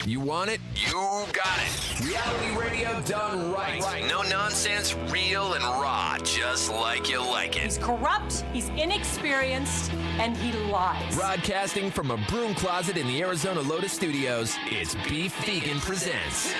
You want it? You got it. Reality radio done right. No nonsense, real and raw, just like you like it. He's corrupt, he's inexperienced, and he lies. Broadcasting from a broom closet in the Arizona Lotus Studios, it's Beef Vegan Presents.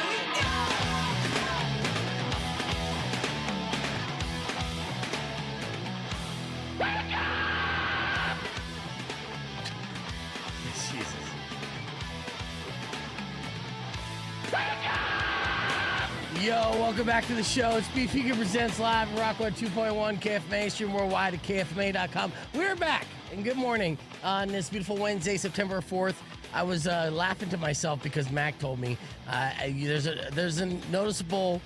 Yo, welcome back to the show. It's Beef Vegan Presents live, Rockwood 2.1, KFMA, stream worldwide at KFMA.com. We're back, and good morning on this beautiful Wednesday, September 4th. I was laughing to myself because Mac told me there's a noticeable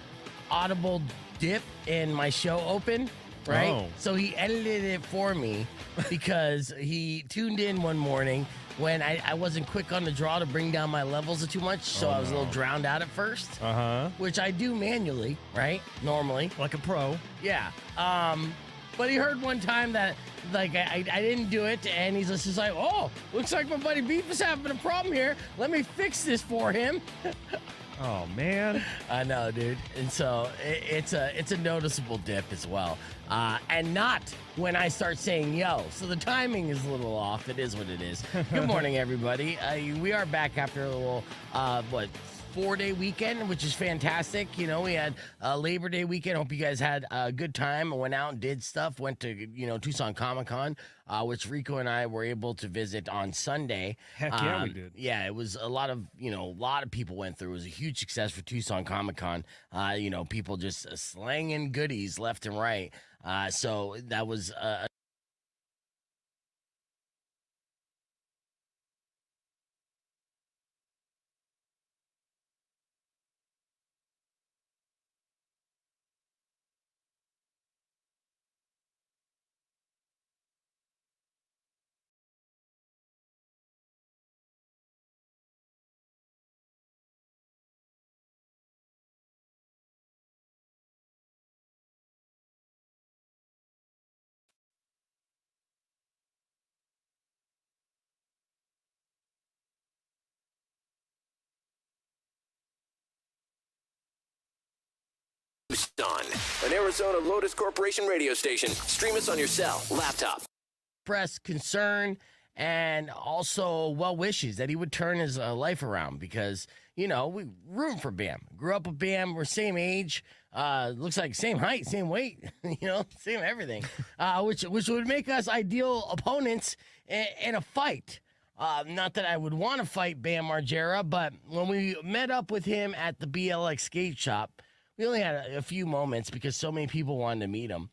audible dip in my show open, right? Oh. So he edited it for me because he tuned in one morning when I wasn't quick on the draw to bring down my levels too much, so I was a little drowned out at first. Which I do manually, right? Normally. Like a pro. Yeah. But he heard one time that, like, I didn't do it, and he's just like, oh, looks like my buddy Beef is having a problem here. Let me fix this for him. Oh, man. I know, dude. And so it's a noticeable dip as well. And not when I start saying yo. So the timing is a little off. It is what it is. Good morning, everybody. We are back after a little, 4-day weekend, which is fantastic. You know, we had Labor Day weekend. Hope you guys had a good time and went out and did stuff. Went to, Tucson Comic-Con, which Rico and I were able to visit on Sunday. Heck yeah, we did. Yeah, it was a lot of people went through. It was a huge success for Tucson Comic-Con. People just slanging goodies left and right. So that was On an Arizona Lotus Corporation radio station. Stream us on your cell, laptop. press concern and also well wishes that he would turn his life around because we room for Bam. Grew up with Bam. We're same age. Looks like same height, same weight. Same everything. Which would make us ideal opponents in a fight. Not that I would want to fight Bam Margera, but when we met up with him at the BLX skate shop, we only had a few moments because so many people wanted to meet him.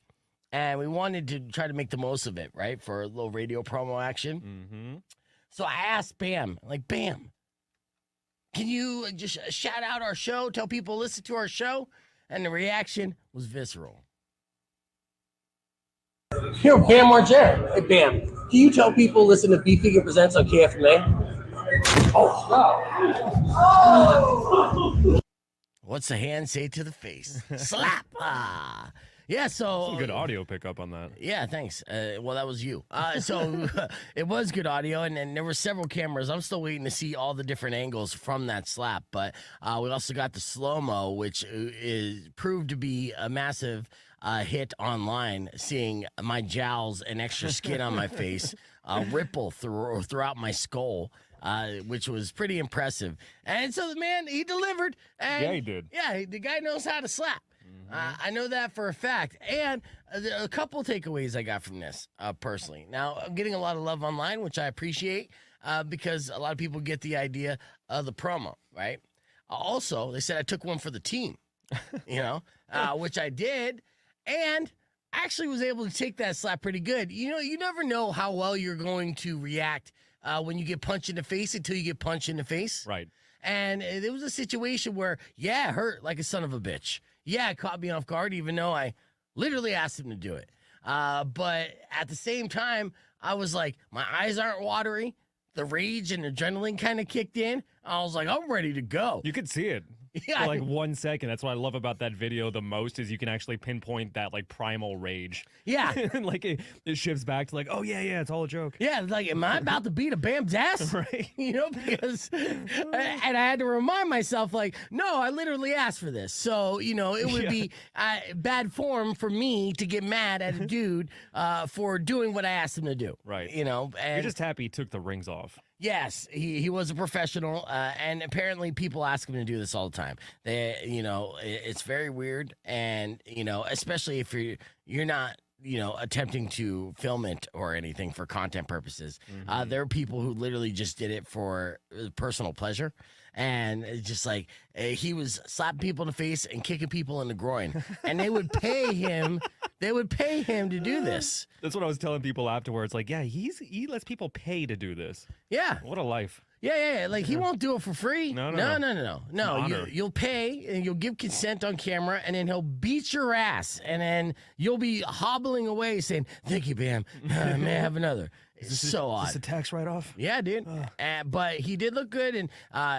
And we wanted to try to make the most of it, right, for a little radio promo action. Mm-hmm. So I asked Bam, Bam, can you just shout out our show, tell people listen to our show? And the reaction was visceral. Here, Bam Margera. Hey, Bam, can you tell people listen to Beef Vegan Presents on KFMA? Oh, wow. What's the hand say to the face? Slap! Yeah, so... Some good audio pickup on that. Yeah, thanks. Well, that was you. So it was good audio, and there were several cameras. I'm still waiting to see all the different angles from that slap, but we also got the slow-mo, which proved to be a massive hit online, seeing my jowls and extra skin on my face ripple throughout my skull. Which was pretty impressive. And so, man, he delivered. And yeah, he did. Yeah, the guy knows how to slap. I know that for a fact. And a couple takeaways I got from this, personally. Now, I'm getting a lot of love online, which I appreciate, because a lot of people get the idea of the promo, right? Also, they said I took one for the team, which I did. And I actually was able to take that slap pretty good. You never know how well you're going to react when you get punched in the face until you get punched in the face. Right. And there was a situation where, it hurt like a son of a bitch. Yeah, it caught me off guard, even though I literally asked him to do it. But at the same time, I was like, my eyes aren't watery. The rage and adrenaline kind of kicked in. I was like, I'm ready to go. You could see it. Yeah. for like 1 second. That's what I love about that video the most is you can actually pinpoint that like primal rage. Yeah. And like it shifts back to like, oh yeah, it's all a joke. Yeah, like, am I about to beat a Bam's ass? Right. You know, because, and I had to remind myself, like, no, I literally asked for this. So, you know, it would be bad form for me to get mad at a dude for doing what I asked him to do. Right. You know, and You're just happy he took the rings off. yes, he was a professional, and apparently people ask him to do this all the time. You know, it's very weird, and you know, especially if you're not, you know, attempting to film it or anything for content purposes. There are people who literally just did it for personal pleasure. And it's just like he was slapping people in the face and kicking people in the groin, and they would pay him. They would pay him to do this. That's what I was telling people afterwards. Like, yeah, he lets people pay to do this. Yeah. What a life. Yeah. Like he won't do it for free. No. No. You'll pay and you'll give consent on camera, and then he'll beat your ass, and then you'll be hobbling away saying, "Thank you, Bam. May I have another?" It's so odd. Is this a tax write-off? Yeah, dude. But he did look good, and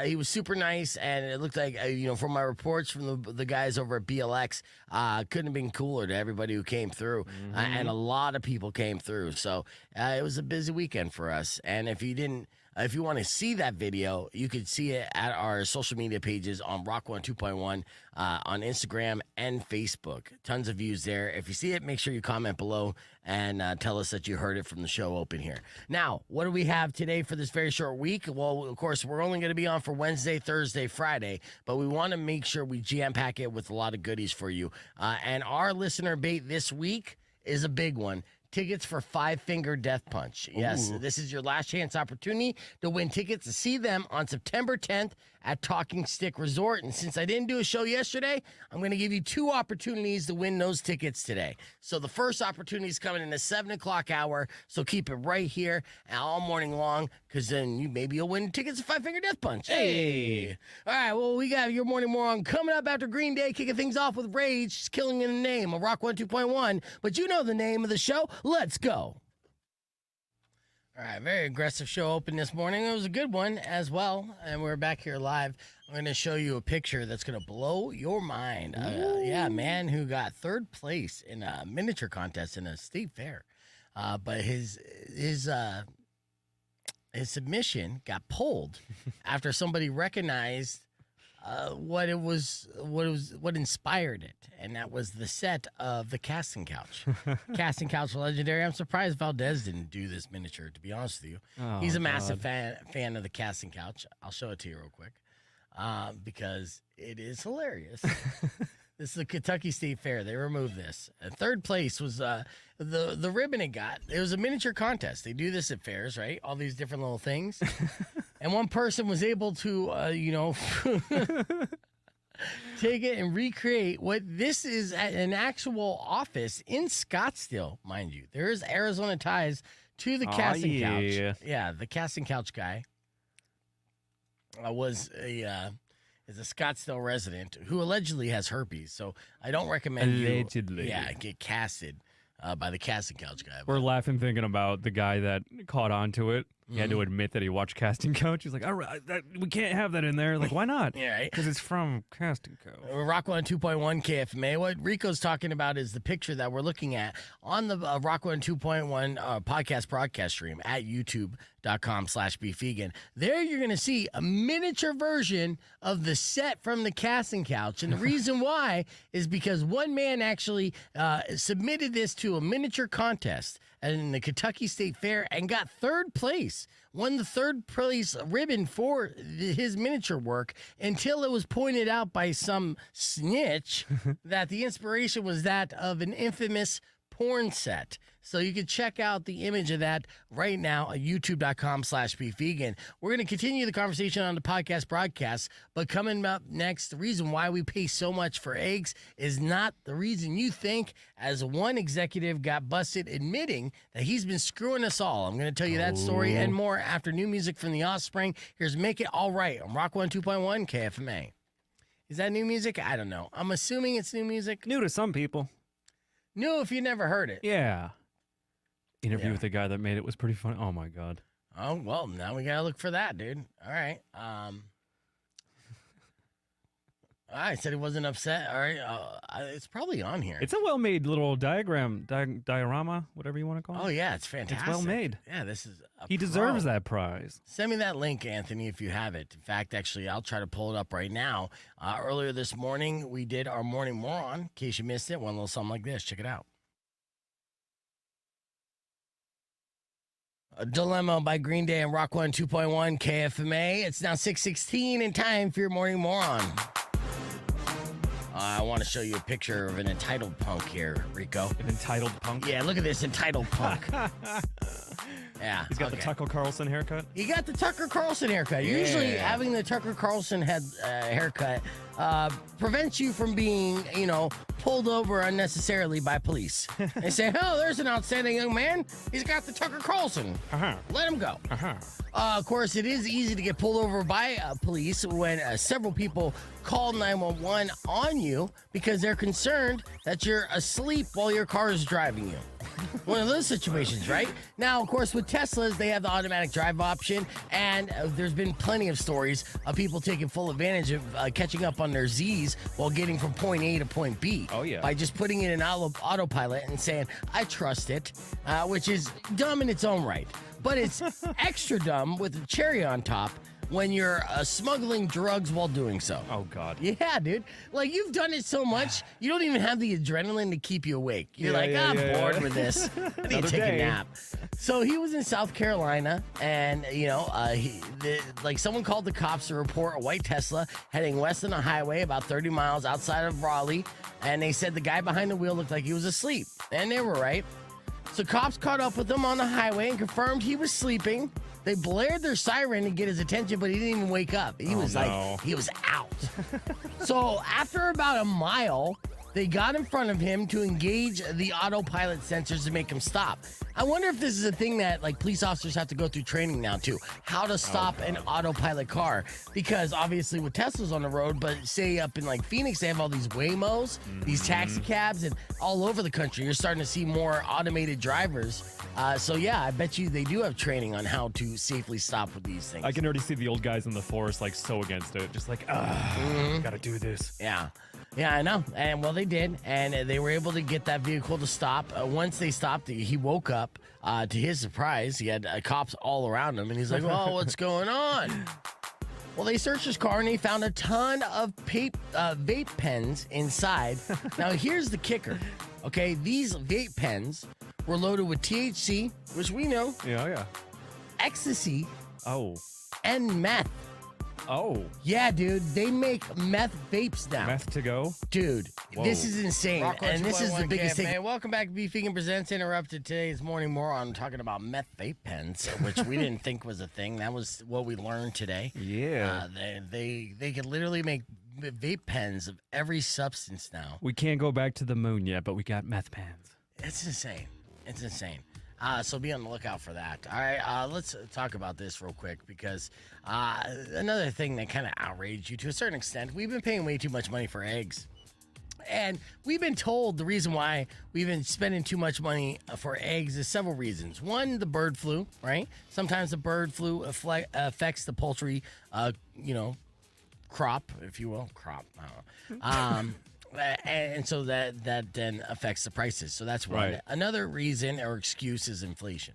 he was super nice, and it looked like, you know, from my reports from the guys over at BLX, couldn't have been cooler to everybody who came through, and a lot of people came through. So it was a busy weekend for us, and if you want to see that video, you could see it at our social media pages on Rock 1 2.1 on Instagram and Facebook. Tons of views there. If you see it, make sure you comment below and tell us that you heard it from the show open here. Now, what do we have today for this very short week? Well, of course, we're only going to be on for Wednesday, Thursday, Friday, but we want to make sure we jam-pack it with a lot of goodies for you. And our listener bait this week is a big one. Tickets for Five Finger Death Punch. Yes, this is your last chance opportunity to win tickets to see them on September 10th at Talking Stick Resort. And since I didn't do a show yesterday, I'm going to give you 2 opportunities to win those tickets today. So the first opportunity is coming in the 7 o'clock hour. So keep it right here all morning long, because then maybe you'll win tickets to Five Finger Death Punch. Hey! All right, well, we got your morning morong coming up after Green Day, kicking things off with Rage, just killing in the name of Rock 1 2.1. But you know the name of the show. Let's go. All right, very aggressive show open this morning. It was a good one as well, and we're back here live. I'm going to show you a picture that's going to blow your mind. Yeah, a man who got 3rd place in a miniature contest in a state fair, but his submission got pulled after somebody recognized what inspired it, and that was the set of the casting couch. Casting couch legendary. I'm surprised Valdez didn't do this miniature, to be honest with you. He's a massive fan of the casting couch. I'll show it to you real quick because it is hilarious. This is the Kentucky State Fair. They removed this. And 3rd place was the ribbon it got. It was a miniature contest. They do this at fairs, right? All these different little things. And one person was able to, you know, take it and recreate what this is at an actual office in Scottsdale, mind you. There is Arizona ties to the casting couch. Yeah, the casting couch guy is a Scottsdale resident who allegedly has herpes. So I don't recommend you get casted by the casting couch guy. We're laughing thinking about the guy that caught on to it. He had to admit that he watched Casting Couch. He's like, all right, we can't have that in there. Like, why not? Yeah, right. Because it's from Casting Couch. Rock 1 2.1 KFMA. What Rico's talking about is the picture that we're looking at on the Rock 1 2.1 podcast broadcast stream at youtube.com/beefvegan. There you're going to see a miniature version of the set from the casting couch. And the reason why is because one man actually submitted this to a miniature contest in the Kentucky State Fair and got 3rd place. Won the 3rd place ribbon for his miniature work until it was pointed out by some snitch that the inspiration was that of an infamous porn set. So you can check out the image of that right now at youtube.com/beefvegan. We're going to continue the conversation on the podcast broadcast, but coming up next, the reason why we pay so much for eggs is not the reason you think, as one executive got busted admitting that he's been screwing us all. I'm going to tell you that story and more after new music from The Offspring. Here's Make It All Right on Rock 1 2.1 KFMA. Is that new music? I don't know. I'm assuming it's new music. New to some people. New if you never heard it. Yeah. Interview with the guy that made it was pretty funny. Oh, my God. Oh, well, now we got to look for that, dude. All right. I said he wasn't upset. All right, it's probably on here. It's a well-made little diorama, whatever you want to call it. Oh yeah, it's fantastic. It's well-made. Yeah, this is. He deserves that prize. Send me that link, Anthony, if you have it. In fact, actually, I'll try to pull it up right now. Earlier this morning, we did our Morning Moron. In case you missed it, one little something like this. Check it out. A Dilemma by Green Day and Rock 1 2.1 KFMA. It's now 6:16 and time for your Morning Moron. I want to show you a picture of an entitled punk here, Rico. An entitled punk? Yeah, look at this entitled punk. Yeah. He's got the Tucker Carlson haircut? He got the Tucker Carlson haircut. Yeah. Usually having the Tucker Carlson haircut prevents you from being, pulled over unnecessarily by police. They say, oh, there's an outstanding young man. He's got the Tucker Carlson. Let him go. Of course, it is easy to get pulled over by police when several people call 911 on you because they're concerned that you're asleep while your car is driving you. One of those situations, right? Now, of course, with Teslas, they have the automatic drive option, and there's been plenty of stories of people taking full advantage of catching up on their Z's while getting from point A to point B. Oh, yeah. By just putting it in autopilot and saying, I trust it, which is dumb in its own right. But it's extra dumb with a cherry on top when you're smuggling drugs while doing so. Oh, God. Yeah, dude. Like, you've done it so much, you don't even have the adrenaline to keep you awake. You're I'm bored with this. I need to take a nap. So he was in South Carolina, and, someone called the cops to report a white Tesla heading west on a highway about 30 miles outside of Raleigh, and they said the guy behind the wheel looked like he was asleep. And they were right. So cops caught up with him on the highway and confirmed he was sleeping. They blared their siren to get his attention, but he didn't even wake up. He was out. So after about a mile, they got in front of him to engage the autopilot sensors to make him stop. I wonder if this is a thing that police officers have to go through training now too, how to stop an autopilot car. Because obviously with Teslas on the road, but say up in Phoenix, they have all these Waymos, these taxi cabs, and all over the country, you're starting to see more automated drivers. So yeah, I bet you they do have training on how to safely stop with these things. I can already see the old guys in the forest so against it. Just gotta do this. Yeah. Yeah, I know. And well, they did. And they were able to get that vehicle to stop. Once they stopped, he woke up. To his surprise, he had cops all around him. And he's like, oh, what's going on? Well, they searched his car and they found a ton of vape pens inside. Now, here's the kicker. Okay, these vape pens were loaded with THC, which we know. Yeah. Ecstasy. Oh. And meth. Oh. Yeah, dude. They make meth vapes now. Meth to go? Dude, Whoa. This is insane. And this is the biggest thing. KFMA. Welcome back to Beef Vegan Presents Interrupted today's Morning Moron talking about meth vape pens, which we didn't think was a thing. That was what we learned today. Yeah. They could literally make vape pens of every substance now. We can't go back to the moon yet, but we got meth pens. It's insane. It's insane. So be on the lookout for that. All right, let's talk about this real quick because another thing that kind of outraged you to a certain extent, we've been paying way too much money for eggs. And we've been told the reason why we've been spending too much money for eggs is several reasons. One, the bird flu, right? Sometimes the bird flu affects the poultry, crop, if you will. Crop, I don't know. And so that then affects the prices. So that's one. Right. Another reason or excuse is inflation.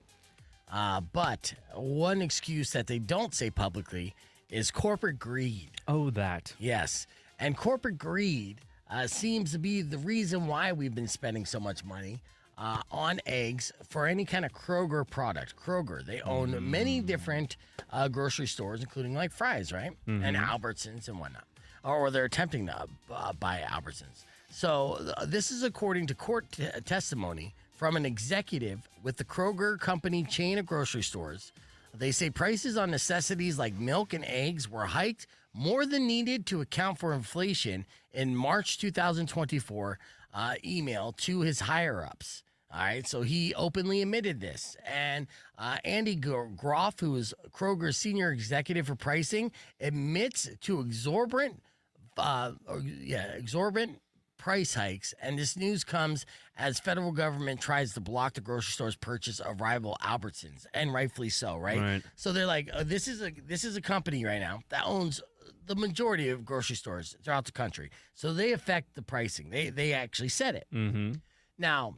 But one excuse that they don't say publicly is corporate greed. Oh, that. Yes. And corporate greed seems to be the reason why we've been spending so much money on eggs for any kind of Kroger product. Kroger, they own many different grocery stores, including Fry's, right? And Albertsons and whatnot. Or they're attempting to buy Albertsons. So this is according to court testimony from an executive with the Kroger company chain of grocery stores. They say prices on necessities like milk and eggs were hiked more than needed to account for inflation in March 2024 email to his higher-ups. All right, so he openly admitted this. And Andy Groff, who is Kroger's senior executive for pricing, admits to exorbitant price hikes. And this news comes as federal government tries to block the grocery store's purchase of rival Albertsons, and rightfully so, right? So they're like, this is a company right now that owns the majority of grocery stores throughout the country. So they affect the pricing. They actually set it. Mm-hmm. Now,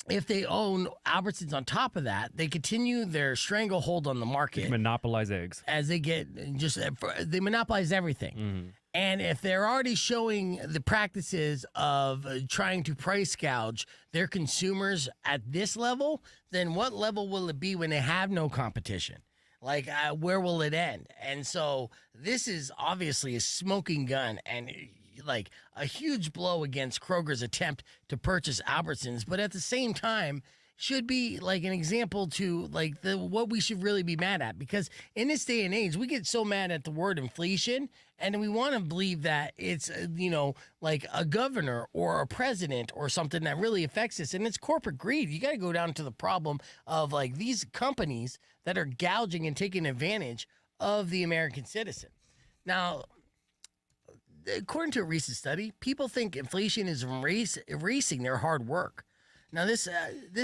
if they own Albertsons on top of that, they continue their stranglehold on the market. Monopolize eggs. As they get they monopolize everything. Mm-hmm. And if they're already showing the practices of trying to price gouge their consumers at this level, then what level will it be when they have no competition? Like, where will it end? And so this is obviously a smoking gun and like a huge blow against Kroger's attempt to purchase Albertsons, but at the same time should be like an example to like what we should really be mad at, because in this day and age we get so mad at the word inflation and we want to believe that it's like a governor or a president or something that really affects us, and it's corporate greed. You got to go down to the problem of like these companies that are gouging and taking advantage of the American citizen. Now, according to a recent study, people think inflation is erasing their hard work. Now, this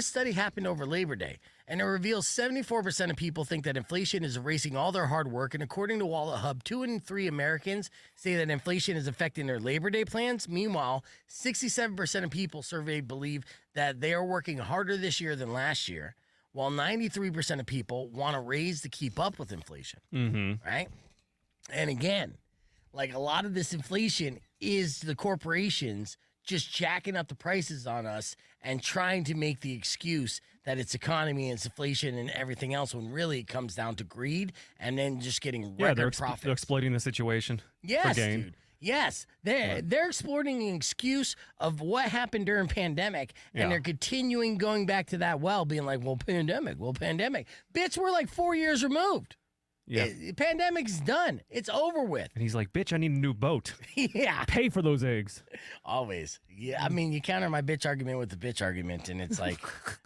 study happened over Labor Day, and it reveals 74% of people think that inflation is erasing all their hard work. And according to Wallet Hub, 2 in 3 Americans say that inflation is affecting their Labor Day plans. Meanwhile, 67% of people surveyed believe that they are working harder this year than last year, while 93% of people want to raise to keep up with inflation. Mm-hmm. Right? And again, like a lot of this inflation is the corporations just jacking up the prices on us and trying to make the excuse that it's economy and it's inflation and everything else, when really it comes down to greed and then just getting record profits. They're exploiting the situation. Yes, for gain. dude. Yes, they're exploiting an excuse of what happened during pandemic, and they're continuing going back to that well, being like, well, pandemic. Bitch, we're like 4 years removed. Yeah. Pandemic's done. It's over with. And he's like, bitch, I need a new boat. Yeah. Pay for those eggs. Always. Yeah. I mean, you counter my bitch argument with the bitch argument, and it's like,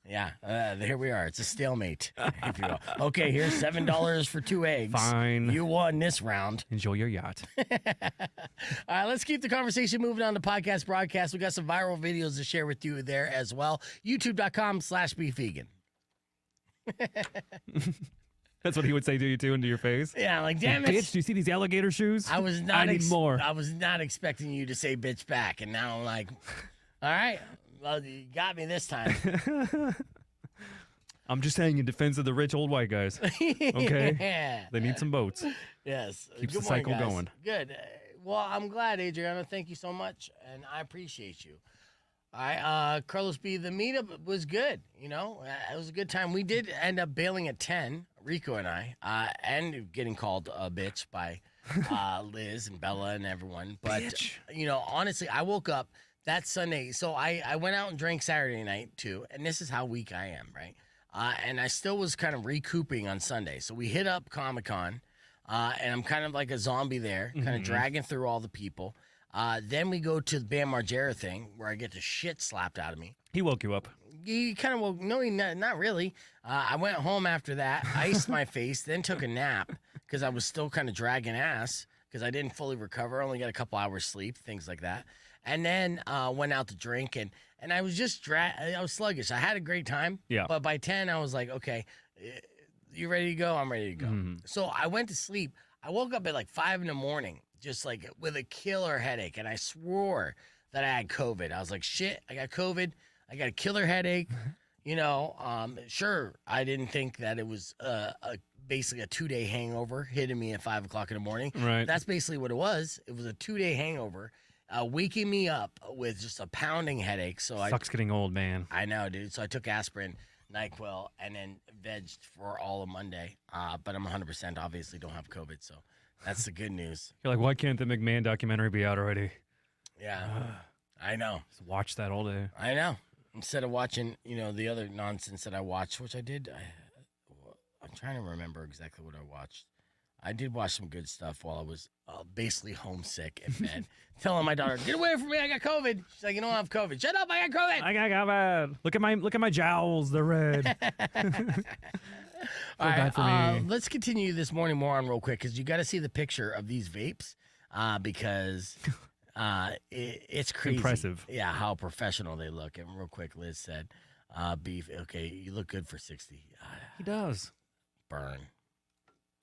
here we are. It's a stalemate, if you will. Okay, here's $7 for 2 eggs. Fine. You won this round. Enjoy your yacht. All right, let's keep the conversation moving on to podcast broadcast. We got some viral videos to share with you there as well. YouTube.com/bevegan. That's what he would say to you, too, into your face. Yeah, like, damn it. Bitch, do you see these alligator shoes? I need more. I was not expecting you to say bitch back, and now I'm like, all right, well, you got me this time. I'm just saying in defense of the rich old white guys. Okay? Yeah. They need some boats. Yes. Keeps Good the cycle morning, guys. going. Good. Well, I'm glad, Adriana. Thank you so much, and I appreciate you. All right, Carlos B., the meetup was good. It was a good time. We did end up bailing at 10, Rico and I, and getting called a bitch by Liz and Bella and everyone. But, Bitch. Honestly, I woke up that Sunday. So I went out and drank Saturday night, too, and this is how weak I am, right? And I still was kind of recouping on Sunday. So we hit up Comic-Con, and I'm kind of like a zombie there, kind of dragging through all the people. Then we go to the Bam Margera thing where I get the shit slapped out of me. He woke you up. He kind of woke, no, not really. I went home after that, iced my face, then took a nap because I was still kind of dragging ass because I didn't fully recover. I only got a couple hours sleep, things like that. And then went out to drink, and I was just I was sluggish. I had a great time. Yeah. But by 10, I was like, okay, you ready to go? I'm ready to go. Mm-hmm. So I went to sleep. I woke up at like 5 in the morning, just like with a killer headache, and I swore that I had COVID. I was like, shit, I got COVID. I got a killer headache. Sure, I didn't think that it was basically a 2-day hangover hitting me at 5 o'clock in the morning. Right. That's basically what it was. It was a 2-day hangover, waking me up with just a pounding headache. So Sucks getting old, man. I know, dude. So I took aspirin, NyQuil, and then vegged for all of Monday. But I'm 100%. Obviously, don't have COVID, so that's the good news. You're like, why can't the McMahon documentary be out already? Yeah, I know. Just watch that all day. I know. Instead of watching, the other nonsense that I watched, which I did, I'm trying to remember exactly what I watched. I did watch some good stuff while I was basically homesick in bed. Telling my daughter, "Get away from me! I got COVID." She's like, "You don't have COVID." Shut up! I got COVID. I got COVID. Look at my jowls. They're red. All right, bad for me. let's continue this morning more on real quick because you got to see the picture of these vapes because it's crazy. Impressive. Yeah, how professional they look. And real quick, Liz said, "Beef. Okay, you look good for 60." He does. Burn.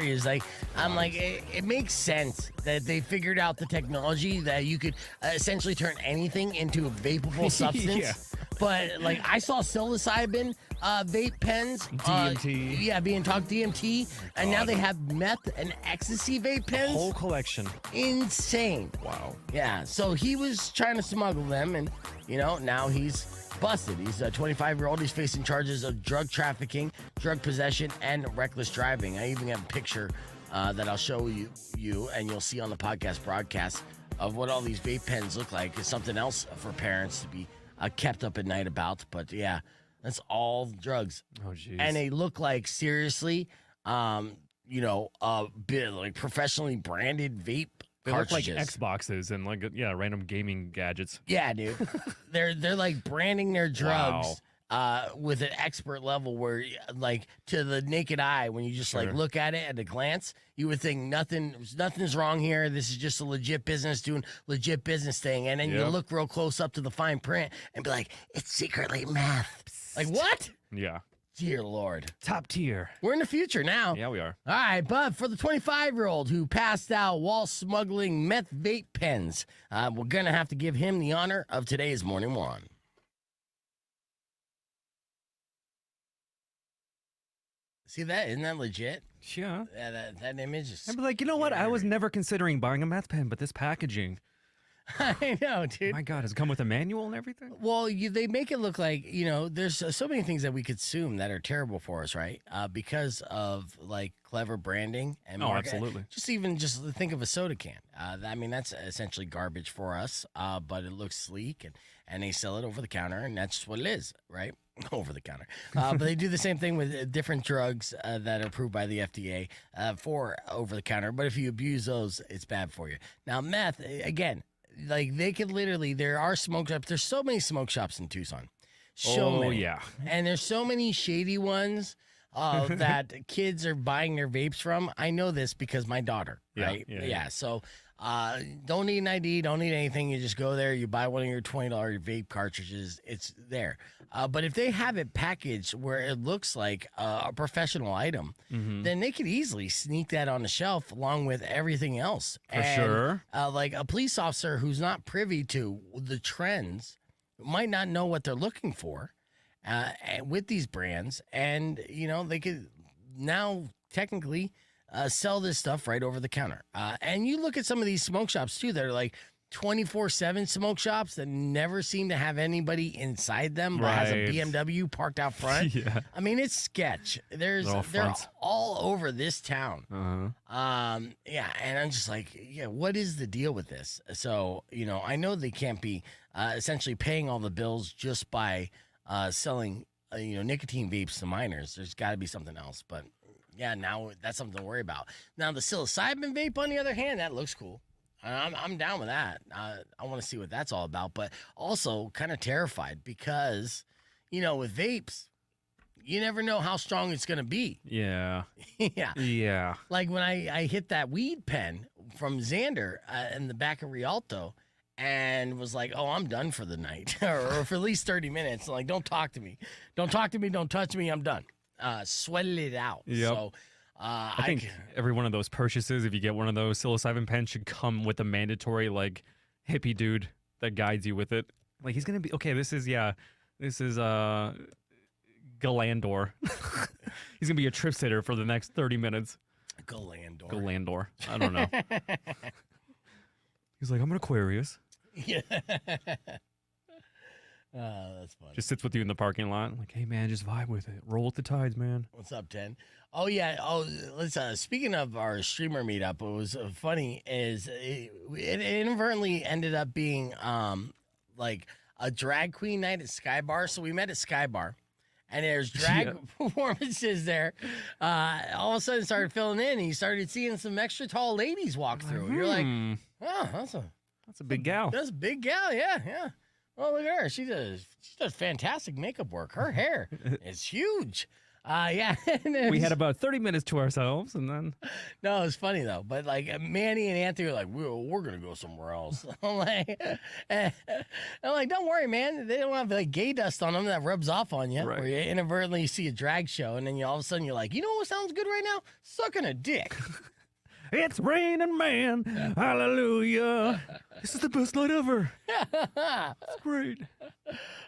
is like, I'm like, it makes sense that they figured out the technology that you could essentially turn anything into a vapable substance. Yeah. But like, I saw psilocybin vape pens, DMT. being talked DMT, and now they have meth and ecstasy vape pens. Whole collection. Insane. Wow. Yeah. So he was trying to smuggle them, and now he's busted. He's a 25-year-old. He's facing charges of drug trafficking, drug possession, and reckless driving. I even have a picture that I'll show you, and you'll see on the podcast broadcast of what all these vape pens look like. It's something else for parents to be kept up at night about. But yeah, that's all drugs. Oh, jeez. And they look like, seriously, bit like professionally branded vape. They look like cartridges. Xboxes and like random gaming gadgets. Yeah, dude. they're like branding their drugs with an expert level where, like, to the naked eye, when you just like look at it at a glance, you would think nothing's wrong here. This is just a legit business doing legit business thing. And then you look real close up to the fine print and be like, it's secretly meth. Like, what? Yeah. Dear Lord. Top tier. We're in the future now. Yeah, we are. All right, but for the 25-year-old who passed out while smuggling meth vape pens, we're going to have to give him the honor of today's Morning One. See that? Isn't that legit? Yeah. Yeah, that image is... I'd be like, you know what? I was never considering buying a meth pen, but this packaging. I know, dude. My God, does it come with a manual and everything? Well, they make it look like, there's so many things that we consume that are terrible for us, right? Because of, like, clever branding and marketing. Absolutely. Just think of a soda can. I mean, that's essentially garbage for us, but it looks sleek, and they sell it over the counter, and that's just what it is, right? Over the counter. But they do the same thing with different drugs that are approved by the FDA for over the counter. But if you abuse those, it's bad for you. Now, meth, again, like, they could literally, there are smoke shops. There's so many smoke shops in Tucson. So many. Yeah. And there's so many shady ones that kids are buying their vapes from. I know this because my daughter, right? Yeah. So don't need an ID, don't need anything. You just go there, you buy one of your $20 vape cartridges. It's there. But if they have it packaged where it looks like a professional item, then they could easily sneak that on the shelf along with everything else. For sure. Like a police officer who's not privy to the trends might not know what they're looking for with these brands. And, they could now technically sell this stuff right over the counter. And you look at some of these smoke shops, too, that are like 24/7 smoke shops that never seem to have anybody inside them, but has a BMW parked out front. Yeah. I mean, it's sketch. They're all over this town. And I'm just like, what is the deal with this? So, I know they can't be essentially paying all the bills just by selling, nicotine vapes to minors. There's got to be something else, but yeah, now that's something to worry about. Now, the psilocybin vape, on the other hand, that looks cool. I'm down with that. I want to see what that's all about, but also kind of terrified because, with vapes, you never know how strong it's going to be. Yeah. Yeah. Like when I hit that weed pen from Xander in the back of Rialto and was like, oh, I'm done for the night or for at least 30 minutes. Like, don't talk to me. Don't talk to me. Don't touch me. I'm done. Sweated it out. Yep. So, I think every one of those purchases, if you get one of those psilocybin pens, should come with a mandatory, like, hippie dude that guides you with it. Like, he's going to be, okay, this is Galandor. He's going to be a trip sitter for the next 30 minutes. Galandor. I don't know. He's like, I'm an Aquarius. Yeah. That's funny. Just sits with you in the parking lot. Like, hey, man, just vibe with it. Roll with the tides, man. What's up, 10? Oh, yeah. Oh, let's, speaking of our streamer meetup, what was funny is it inadvertently ended up being like a drag queen night at Sky Bar. So we met at Sky Bar, and there's drag performances there. All of a sudden started filling in, and you started seeing some extra tall ladies walk through. You're like, oh, that's a big gal. That's a big gal, yeah. Oh, look at her. She does fantastic makeup work. Her hair is huge. Yeah. And then We had about 30 minutes to ourselves, and then no, it's funny though. But like Manny and Anthony were like, we're gonna go somewhere else. I'm like, don't worry, man. They don't have like gay dust on them that rubs off on you. Right. Where you inadvertently see a drag show, and then all of a sudden you're like, you know what sounds good right now? Sucking a dick. it's raining, man. Hallelujah. This is the best night ever. It's great.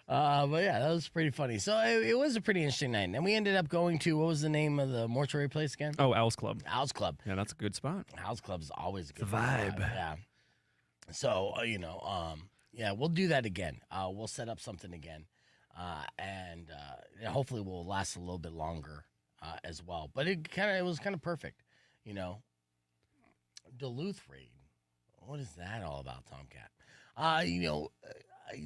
But yeah, that was pretty funny. So it was a pretty interesting night. And we ended up going to, what was the name of the mortuary place again? Oh, Owl's Club. Owl's Club. Yeah, that's a good spot. Owl's Club is always a good vibe. Yeah. So, yeah, we'll do that again. We'll set up something again. And hopefully we'll last a little bit longer as well. But it was kind of perfect, Duluth raid. What is that all about, Tomcat?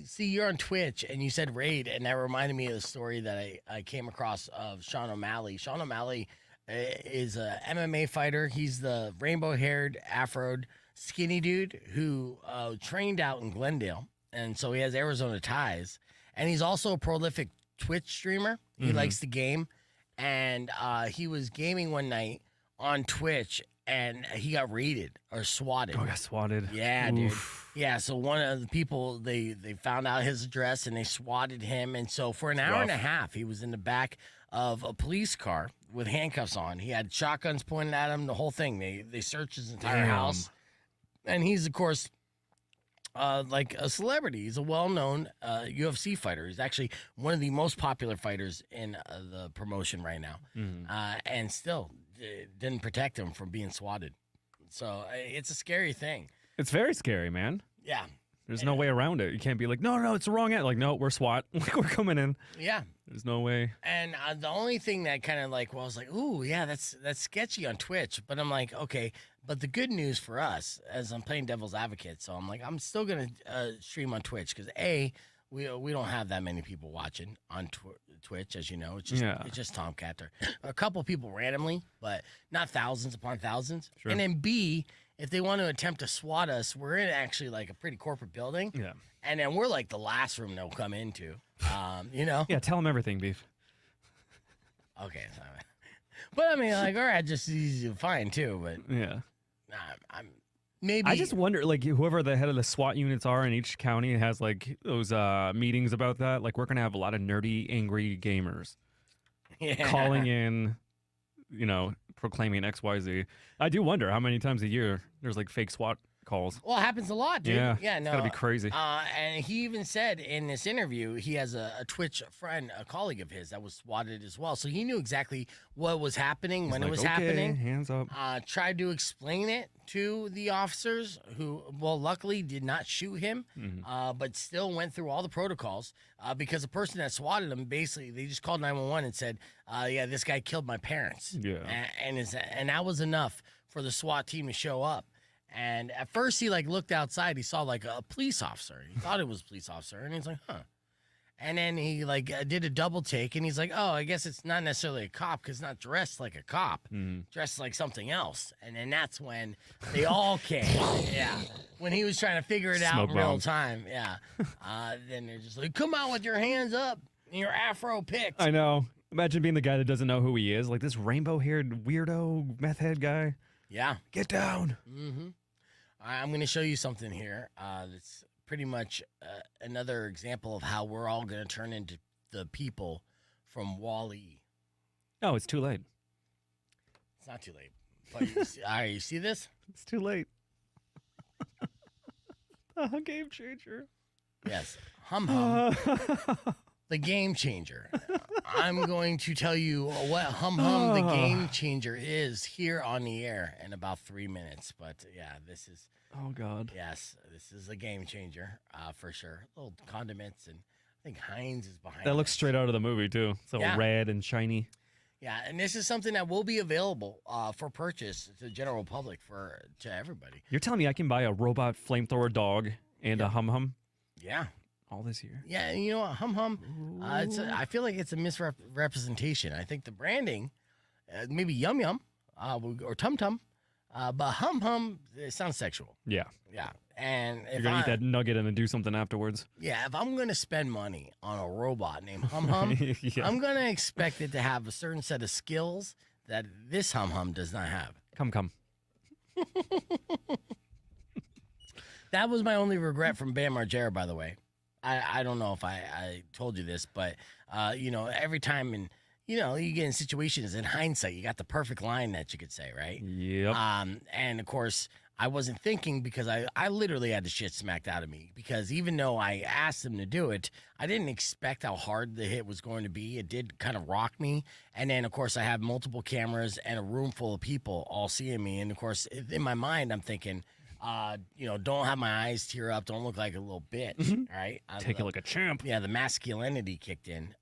See, you're on Twitch, and you said raid, and that reminded me of the story that I came across of Sean O'Malley. Sean O'Malley is a MMA fighter. He's the rainbow-haired, afroed, skinny dude who trained out in Glendale, and so he has Arizona ties. And he's also a prolific Twitch streamer. He likes the game, and he was gaming one night on Twitch, and he got raided or swatted. Oh, I got swatted. Yeah, Oof. dude. Yeah, so one of the people, they found out his address, and they swatted him. And so for an hour and a half, he was in the back of a police car with handcuffs on. He had shotguns pointed at him, the whole thing. They searched his entire house. And he's, of course, like a celebrity. He's a well-known UFC fighter. He's actually one of the most popular fighters in the promotion right now. And still didn't protect him from being swatted. So it's a scary thing. It's very scary, man. Yeah. There's no way around it. You can't be like, no, it's the wrong end. Like, no, we're SWAT. Like, we're coming in. Yeah. There's no way. And the only thing that kind of like, well, I was like, ooh, yeah, that's sketchy on Twitch. But I'm like, okay. But the good news for us, as I'm playing devil's advocate, so I'm like, I'm still going to stream on Twitch because, A, we don't have that many people watching on Twitch, as you know. It's just Tomcat. A couple people randomly, but not thousands upon thousands. Sure. And then B, if they want to attempt to SWAT us, we're in actually like a pretty corporate building. Yeah. And then we're like the last room they'll come into, Yeah, tell them everything, Beef. Okay. But I mean, like, all right, just easy to find too. But Yeah. I'm maybe. I just wonder, like, whoever the head of the SWAT units are in each county has, like, those meetings about that. Like, we're going to have a lot of nerdy, angry gamers calling in, proclaiming XYZ. I do wonder how many times a year there's, like, fake SWAT calls. Well, it happens a lot, dude. Yeah, no, it's gotta be crazy. And he even said in this interview he has a Twitch friend, a colleague of his that was swatted as well. So he knew exactly what was happening when it was happening. Hands up. Tried to explain it to the officers who, well, luckily did not shoot him, but still went through all the protocols because the person that swatted him, basically, they just called 911 and said, yeah, this guy killed my parents. Yeah. And that was enough for the SWAT team to show up. And at first he like looked outside, he saw like a police officer. He thought it was a police officer, and he's like, huh. And then he like did a double take, and he's like, oh, I guess it's not necessarily a cop because it's not dressed like a cop, dressed like something else. And then that's when they all came. Yeah. When he was trying to figure it out Smoke in real bombs. time. Yeah. Then they're just like, come out with your hands up and your afro picked. I know. Imagine being the guy that doesn't know who he is. Like this rainbow-haired weirdo meth head guy. Yeah. Get down. Mm-hmm. I'm going to show you something here. That's pretty much another example of how we're all going to turn into the people from Wall-E. Oh, it's too late. It's not too late. But all right, you see this? It's too late. The game changer. Yes. Hum Hum. The game changer. I'm going to tell you what Hum Hum the game changer is here on the air in about 3 minutes. But yeah, this is. Oh God. Yes, this is a game changer for sure. Little condiments, and I think Heinz is behind. That looks this. straight out of the movie too. It's all red and shiny. Yeah, and this is something that will be available for purchase to the general public to everybody. You're telling me I can buy a robot flamethrower dog and a Hum Hum Yeah. all this year? Yeah, and you know what, Hum Hum, I feel like it's a misrepresentation. I think the branding, maybe Yum Yum or Tum Tum, But hum hum, it sounds sexual. Yeah. Yeah. And You're going to eat that nugget and then do something afterwards. Yeah, if I'm going to spend money on a robot named Hum Hum, Yeah. I'm going to expect it to have a certain set of skills that this Hum Hum does not have. Come. That was my only regret from Bam Margera, by the way. I don't know if I told you this, but, every time you get in situations, in hindsight, you got the perfect line that you could say, right? Yep. And, of course, I wasn't thinking because I literally had the shit smacked out of me because even though I asked him to do it, I didn't expect how hard the hit was going to be. It did kind of rock me. And then, of course, I have multiple cameras and a room full of people all seeing me. And, of course, in my mind, I'm thinking, don't have my eyes tear up. Don't look like a little bitch, right? Take it like a champ. Yeah, the masculinity kicked in,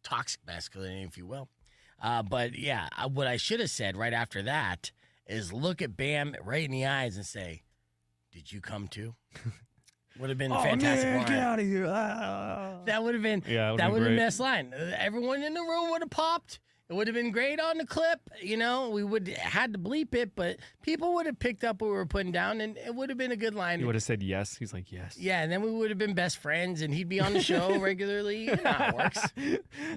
toxic masculinity, if you will. But yeah, what I should have said right after that is look at Bam right in the eyes and say, "Did you come too?" Would have been a fantastic line. Get out of here! Ah. That would have been Yeah, that would have been the great. best line. Everyone in the room would have popped. It would have been great on the clip. We would had to bleep it, but people would have picked up what we were putting down, and it would have been a good line. He would have said yes. He's like, yes. Yeah, and then we would have been best friends, and he'd be on the show regularly. You know how it works.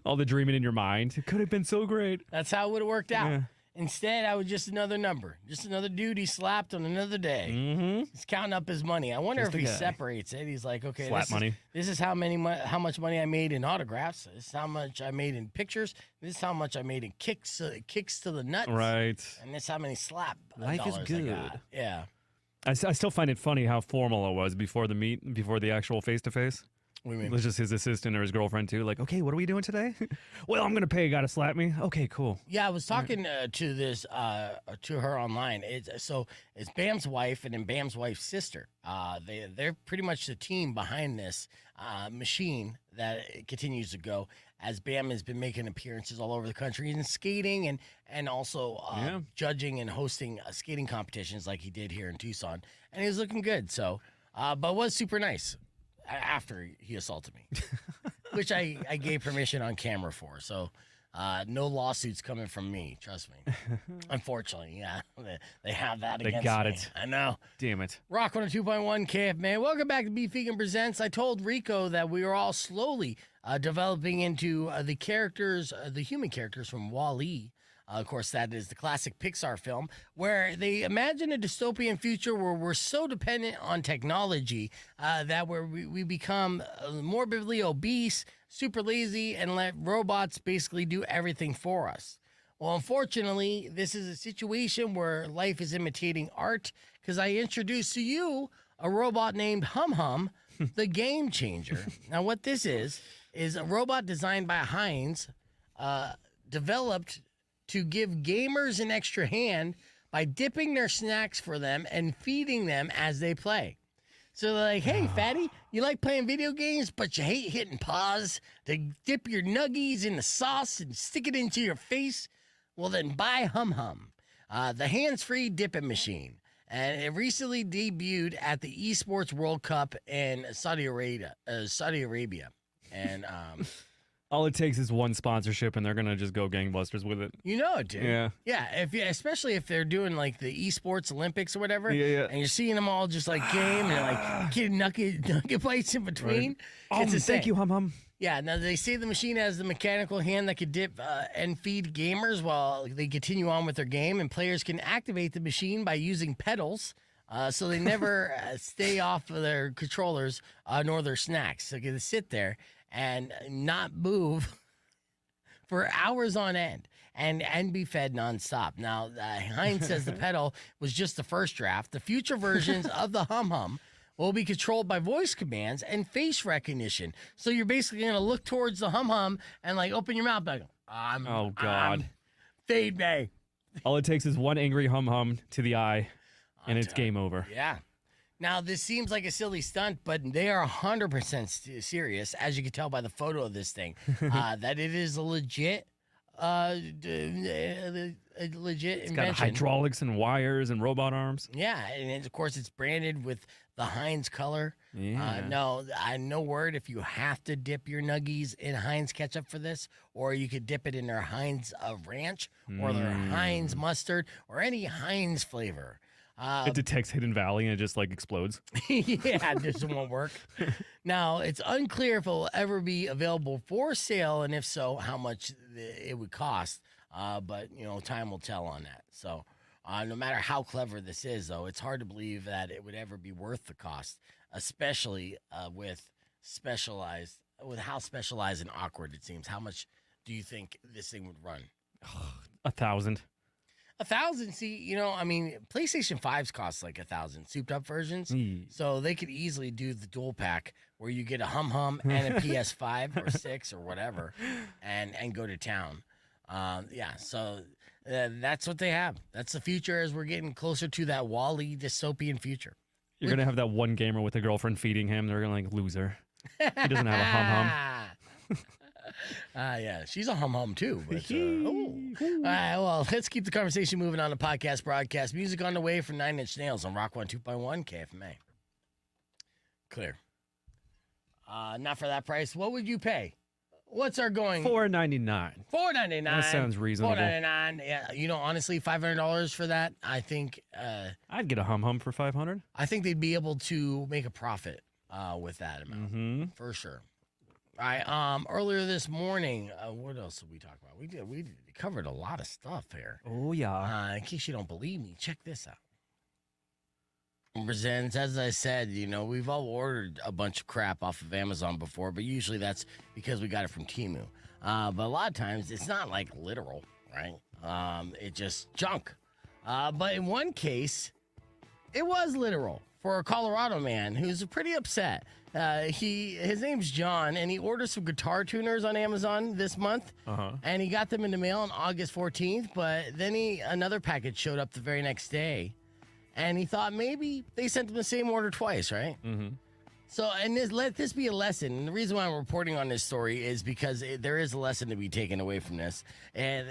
All the dreaming in your mind. It could have been so great. That's how it would have worked out. Yeah. Instead, I was just another number, just another dude he slapped on another day. Mm-hmm. He's counting up his money. I wonder Just if a he guy. separates it. He's like, okay, Slap money. This is how much money I made in autographs. This is how much I made in pictures. This is how much I made in kicks to the nuts. Right. And this is how many slap Life is dollars I good. got. Yeah. I still find it funny how formal it was before the actual face-to-face. What do you It mean? was just his assistant or his girlfriend too. Like, okay, what are we doing today? Well, I'm going to pay. Got to slap me? Okay, cool. Yeah, I was talking to her online. It's Bam's wife and then Bam's wife's sister. They're pretty much the team behind this machine that continues to go. As Bam has been making appearances all over the country and skating and also judging and hosting skating competitions like he did here in Tucson, and he was looking good. So, but was super nice after he assaulted me, which I gave permission on camera for. So no lawsuits coming from me. Trust me. Unfortunately, yeah, they have that They against got me. it. I know. Damn it. Rock 102.1 KFMA. Welcome back to Beef Vegan Presents. I told Rico that we are all slowly developing into the characters, the human characters from Wall-E. Of course, that is the classic Pixar film where they imagine a dystopian future where we're so dependent on technology that we become morbidly obese, super lazy, and let robots basically do everything for us. Well, unfortunately, this is a situation where life is imitating art because I introduced to you a robot named Hum Hum, the Game Changer. Now, what this is a robot designed by Heinz, developed to give gamers an extra hand by dipping their snacks for them and feeding them as they play. So they're like, hey, fatty, you like playing video games, but you hate hitting pause to dip your nuggies in the sauce and stick it into your face? Well, then buy Hum Hum, the hands-free dipping machine. And it recently debuted at the Esports World Cup in Saudi Arabia. And All it takes is one sponsorship, and they're gonna just go gangbusters with it. you know it, dude. Yeah. Yeah, especially if they're doing like the Esports Olympics or whatever. Yeah. And you're seeing them all just like game and like getting nugget bites in between. Oh, It's insane. thank you, Hum Hum. Yeah, now they say the machine has the mechanical hand that could dip and feed gamers while they continue on with their game, and players can activate the machine by using pedals, so they never stay off of their controllers nor their snacks. So they can sit there and not move for hours on end and be fed nonstop. Now, Heinz says the pedal was just the first draft. The future versions of the Hum Hum will be controlled by voice commands and face recognition. So you're basically going to look towards the Hum Hum and like open your mouth like, Oh, God. feed me. All it takes is one angry Hum Hum to the eye, and it's game over. Yeah. Now, this seems like a silly stunt, but they are 100% serious, as you can tell by the photo of this thing, that it is a legit It's got invention. hydraulics and wires and robot arms. Yeah, and of course it's branded with the Heinz color. Yeah. No word if you have to dip your nuggies in Heinz ketchup for this, or you could dip it in their Heinz ranch or their Heinz mustard or any Heinz flavor. It detects Hidden Valley and it just like explodes. Yeah, this won't work. Now, it's unclear if it will ever be available for sale, and if so, how much it would cost. But, time will tell on that. So, no matter how clever this is, though, it's hard to believe that it would ever be worth the cost, especially with how specialized and awkward it seems. How much do you think this thing would run? 1,000. 1,000. See, PlayStation 5s cost like 1,000 souped up versions. So they could easily do the dual pack where you get a hum and a PS5 or 6 or whatever and go to town. So that's what they have. That's the future as we're getting closer to that Wall-E dystopian future. You're going to have that one gamer with a girlfriend feeding him. They're going to like loser. He doesn't have a hum. Yeah, she's a hum too. But, all right, well, let's keep the conversation moving on the podcast broadcast. Music on the way from 9 Inch Nails on Rock 102.1 KFMA. Clear. Not for that price. What would you pay? What's our going? $4.99. $4.99. That sounds reasonable. $4.99. Yeah, honestly, $500 for that. I think. I'd get a hum for $500. I think they'd be able to make a profit with that amount for sure. All right. Earlier this morning, what else did we talk about? We covered a lot of stuff here. Oh yeah. In case you don't believe me, check this out. Presents, as I said, we've all ordered a bunch of crap off of Amazon before, but usually that's because we got it from Temu. But a lot of times it's not like literal, right? It's just junk. But in one case, it was literal for a Colorado man who's pretty upset. His name's John, and he ordered some guitar tuners on Amazon this month, and he got them in the mail on August 14th. But then another package showed up the very next day, and he thought maybe they sent him the same order twice, right? So, and let this be a lesson. And the reason why I'm reporting on this story is because there is a lesson to be taken away from this. And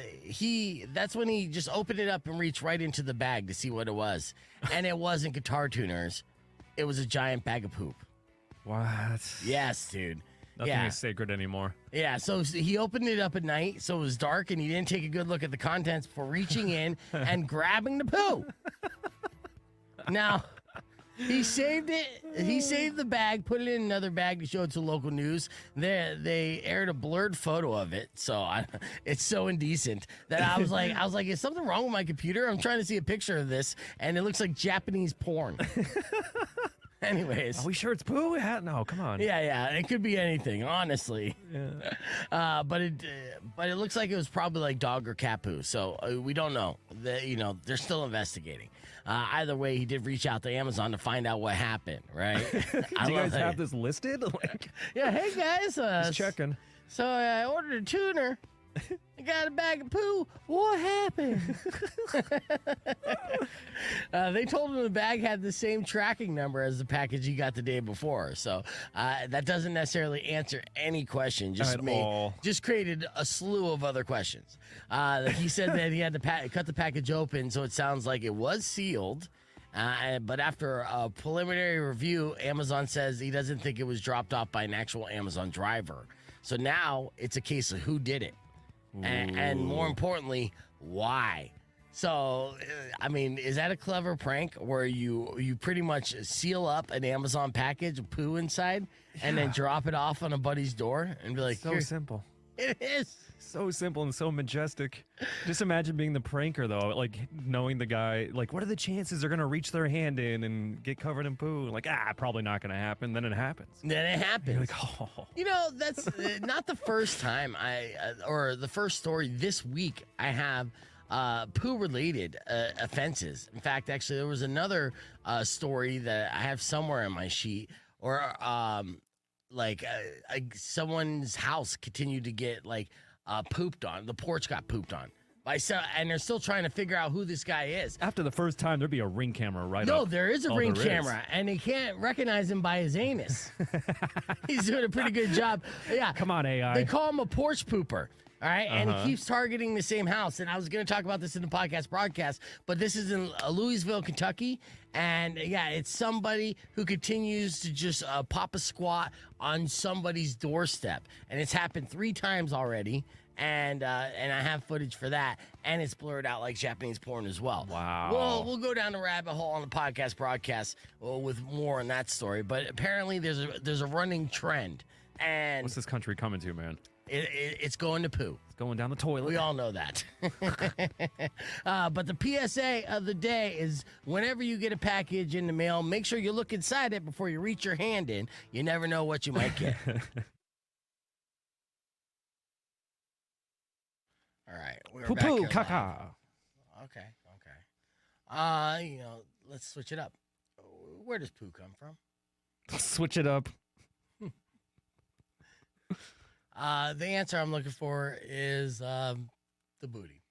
that's when he just opened it up and reached right into the bag to see what it was. And it wasn't guitar tuners. It was a giant bag of poop. What? Yes, dude. Nothing is sacred anymore. Yeah, so he opened it up at night, so it was dark, and he didn't take a good look at the contents before reaching in and grabbing the poo. Now, he saved it. He saved the bag, put it in another bag to show it to local news. They aired a blurred photo of it, so it's so indecent that I was like, is something wrong with my computer? I'm trying to see a picture of this, and it looks like Japanese porn. Anyways, are we sure it's poo? No, come on. Yeah, it could be anything, honestly. Yeah. But it looks like it was probably like dog or cat poo. So we don't know. They're still investigating. Either way, he did reach out to Amazon to find out what happened. Right? Do you guys have this listed? Yeah. Hey guys, just checking. So I ordered a tuner. I got a bag of poo. What happened? They told him the bag had the same tracking number as the package he got the day before. So that doesn't necessarily answer any question. Just created a slew of other questions. He said that he had to cut the package open, so it sounds like it was sealed. But after a preliminary review, Amazon says he doesn't think it was dropped off by an actual Amazon driver. So now it's a case of who did it. And more importantly, why? So, is that a clever prank where you pretty much seal up an Amazon package of poo inside and then drop it off on a buddy's door and be like, so simple. It is. So simple and so majestic. Just imagine being the pranker, though, like knowing the guy, like, what are the chances they're going to reach their hand in and get covered in poo? Like, probably not going to happen. Then it happens. You're like, oh. That's not the first time or the first story this week I have poo-related offenses. In fact, actually, there was another story that I have somewhere in my sheet, or someone's house continued to get pooped on. The porch got pooped on. And they're still trying to figure out who this guy is. After the first time, there'd be a Ring camera up. No, there is a Ring camera, and they can't recognize him by his anus. He's doing a pretty good job. Yeah. Come on, AI. They call him a porch pooper. All right, and he keeps targeting the same house. And I was going to talk about this in the podcast broadcast, but this is in Louisville, Kentucky. And yeah, it's somebody who continues to just pop a squat on somebody's doorstep. And it's happened 3 times already. And I have footage for that. And it's blurred out like Japanese porn as well. Wow. We'll go down the rabbit hole on the podcast broadcast with more on that story. But apparently there's a running trend. And What's this country coming to, man? It's going to poo. It's going down the toilet. We all know that. But the PSA of the day is whenever you get a package in the mail, make sure you look inside it before you reach your hand in. You never know what you might get. All right. We're Poo back poo here live. caca. Okay. Let's switch it up. Where does poo come from? Switch it up. The answer I'm looking for is the booty.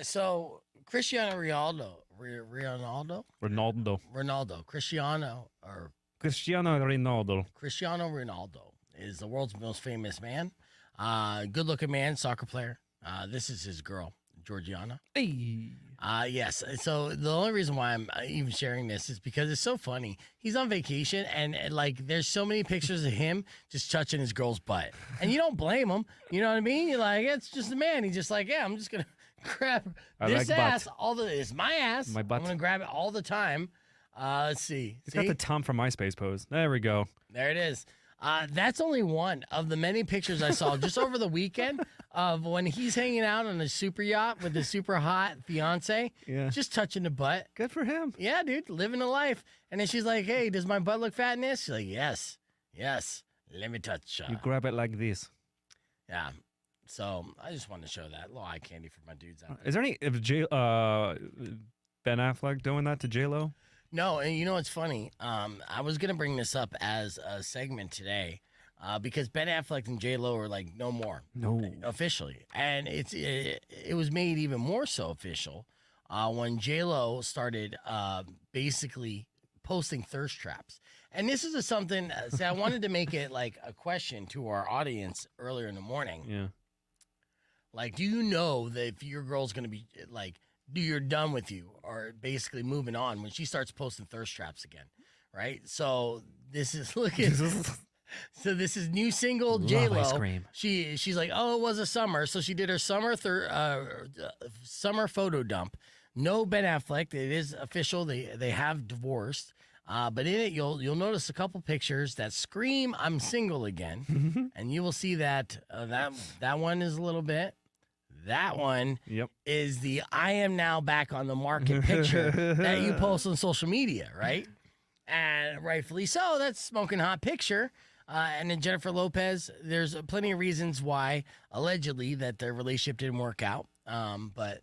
So Cristiano Ronaldo, Cristiano Ronaldo is the world's most famous man. Good-looking man, soccer player. This is his girl, Georgiana. Hey. Yes. So the only reason why I'm even sharing this is because it's so funny. He's on vacation and like there's so many pictures of him just touching his girl's butt. And you don't blame him. You know what I mean? You're like, it's just a man. He's just like, yeah, I'm just going to grab this like ass. butt. It's my ass. My butt. I'm going to grab it all the time. Let's see. He's got the Tom from MySpace pose. There we go. There it is. That's only one of the many pictures I saw just over the weekend of when he's hanging out on a super yacht with his super hot fiance, just touching the butt. Good for him. Yeah, dude, living a life. And then she's like, hey, does my butt look fat in this? She's like, yes, let me touch. You grab it like this. Yeah. So I just wanted to show that. A little eye candy for my dudes out there. Is there any Ben Affleck doing that to J-Lo? No, and you know what's funny? I was gonna bring this up as a segment today, because Ben Affleck and J Lo are like no more, officially, and it was made even more so official when J Lo started basically posting thirst traps, and this is something. See, I wanted to make it like a question to our audience earlier in the morning. Yeah, like, do you know that if your girl's gonna be like, you're done with you or basically moving on when she starts posting thirst traps again, right? So this is so this is new single J Lo. Ice cream. She's like, oh, it was a summer, so she did her summer photo dump. No Ben Affleck. It is official. They have divorced. But in it, you'll notice a couple pictures that scream "I'm single again," and you will see that that one is a little bit. That one is the I am now back on the market picture that you post on social media, right? And rightfully so, that's smoking hot picture. And then Jennifer Lopez, there's plenty of reasons why, allegedly, that their relationship didn't work out. But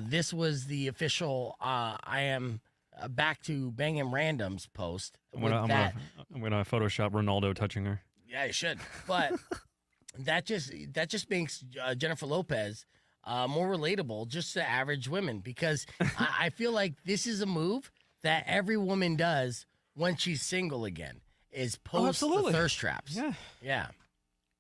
this was the official I am back to banging randoms post. I'm gonna Photoshop Ronaldo touching her. Yeah, you should. But that just makes Jennifer Lopez more relatable just to average women, because I feel like this is a move that every woman does when she's single again, is post the thirst traps. Yeah.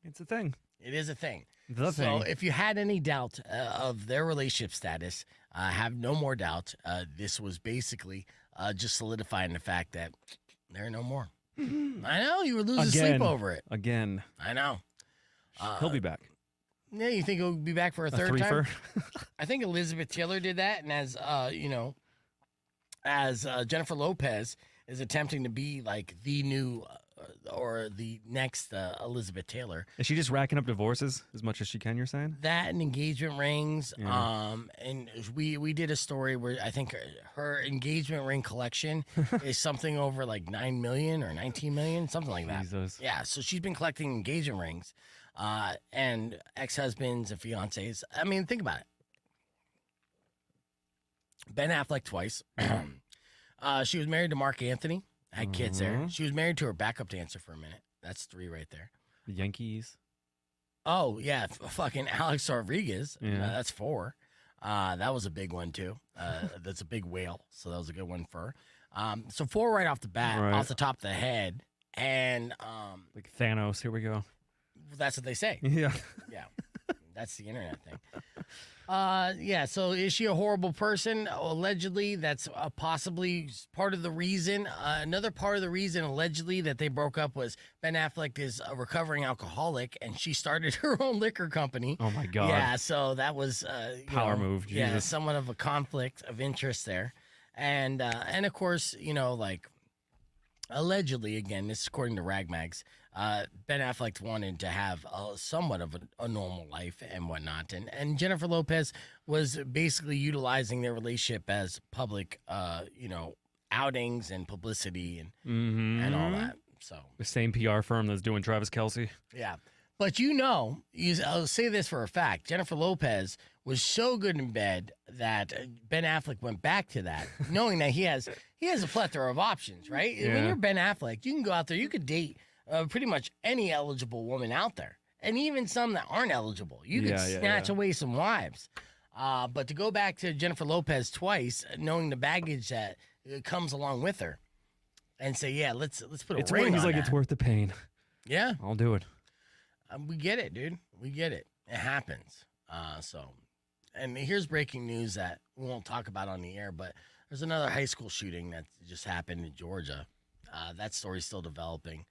It's a thing. It is a thing. So if you had any doubt of their relationship status, have no more doubt. This was basically just solidifying the fact that there are no more. I know, you were losing sleep over it. Again. I know. He'll be back. Yeah, you think he'll be back for a third threefer? time? I think Elizabeth Taylor did that, and as Jennifer Lopez is attempting to be like the new or the next Elizabeth Taylor. Is she just racking up divorces as much as she can, you're saying? That and engagement rings. And we did a story where I think her engagement ring collection is something over like 9 million or 19 million, something like that. Jesus. Yeah, so she's been collecting engagement rings and ex-husbands and fiancés. I mean, think about it. Ben Affleck twice. She was married to Mark Anthony. Had kids there. She was married to her backup dancer for a minute. That's 3 right there. The Yankees. Oh, yeah. Fucking Alex Rodriguez. Yeah. That's 4. That was a big one, too. That's a big whale. So that was a good one for her. So 4 right off the bat, off the top of the head. And like Thanos. Here we go. that's what they say. Yeah. Yeah. That's the internet thing. Yeah, so is she a horrible person? Allegedly, that's possibly part of the reason. Another part of the reason, allegedly, that they broke up was Ben Affleck is a recovering alcoholic, and she started her own liquor company. Oh, my God. Yeah, so that was Power move, Yeah, Jesus. somewhat of a conflict of interest there. And of course, like, allegedly, again, this is according to Ragmags, Ben Affleck wanted to have somewhat of a normal life and whatnot. And Jennifer Lopez was basically utilizing their relationship as public, outings and publicity and all that. So The same PR firm that's doing Travis Kelce. yeah. But I'll say this for a fact. Jennifer Lopez was so good in bed that Ben Affleck went back to that, knowing that he has a plethora of options, right? Yeah. When you're Ben Affleck, you can go out there, you could date pretty much any eligible woman out there, and even some that aren't eligible. You could snatch away some wives. But to go back to Jennifer Lopez twice, knowing the baggage that comes along with her, and say, yeah, let's put a ring on He's like, that. it's worth the pain. Yeah. I'll do it. We get it, dude. We get it. It happens. And here's breaking news that we won't talk about on the air, but there's another high school shooting that just happened in Georgia. That story's still developing.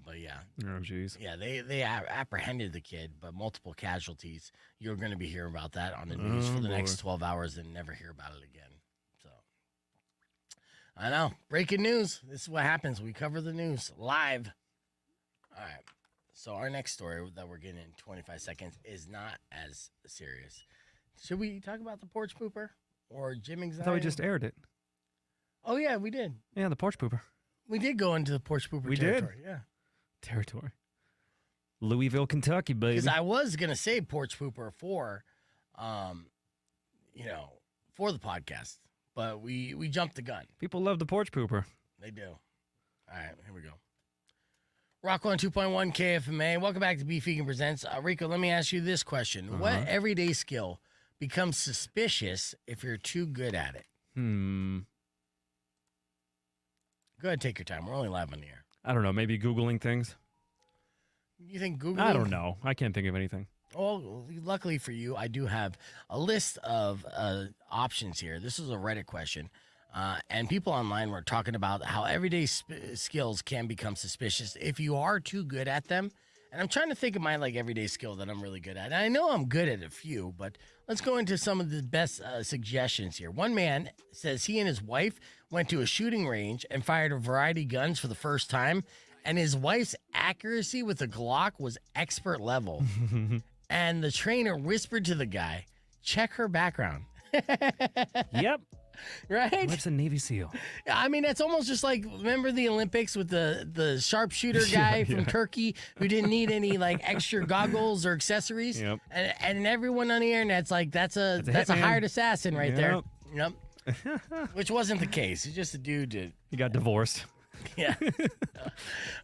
But yeah. Oh, jeez. Yeah, they apprehended the kid, but multiple casualties. You're going to be hearing about that on the news for the next 12 hours and never hear about it again. So, I know. Breaking news. This is what happens. We cover the news live. All right. So our next story that we're getting in 25 seconds is not as serious. Should we talk about the porch pooper or gym I anxiety? thought we just aired it. Oh, yeah, we did. Yeah, the porch pooper. We did go into the porch pooper We did? territory. Yeah. Territory. Louisville, Kentucky, baby. Because I was going to say porch pooper for the podcast, but we jumped the gun. People love the porch pooper. They do. All right, here we go. Rock 102.1 KFMA. Welcome back to Beef Vegan Presents. Rico, let me ask you this question. What everyday skill becomes suspicious if you're too good at it? Go ahead, take your time. We're only live on the air. I don't know. Maybe Googling things? You think Googling? I don't know. I can't think of anything. Well, luckily for you, I do have a list of options here. This is a Reddit question. And people online were talking about how everyday skills can become suspicious if you are too good at them. And I'm trying to think of my everyday skill that I'm really good at. And I know I'm good at a few, but let's go into some of the best suggestions here. One man says he and his wife went to a shooting range and fired a variety of guns for the first time. And his wife's accuracy with the Glock was expert level. And the trainer whispered to the guy, check her background. Yep. Right? What's a Navy SEAL? I mean, that's almost just like, remember the Olympics with the sharpshooter guy from Turkey who didn't need any extra goggles or accessories? Yep. And everyone on the internet's like, that's a hired assassin right there. Yep. Which wasn't the case. It's just a dude that... He got divorced. Yeah. All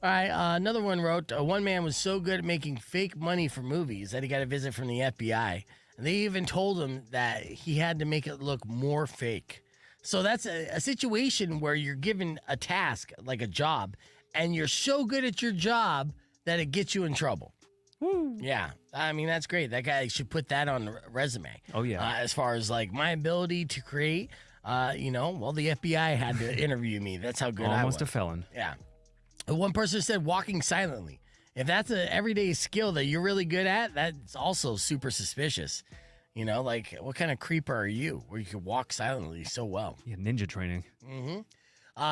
right. Another one wrote, one man was so good at making fake money for movies that he got a visit from the FBI. And they even told him that he had to make it look more fake. So that's a situation where you're given a task, like a job, and you're so good at your job that it gets you in trouble. Woo. Yeah. I mean, that's great. That guy should put that on the resume. Oh, yeah. As far as my ability to create, the FBI had to interview me. That's how good I was. Almost a felon. Yeah. One person said walking silently. If that's an everyday skill that you're really good at, that's also super suspicious. What kind of creeper are you where you can walk silently so well? Yeah, ninja training.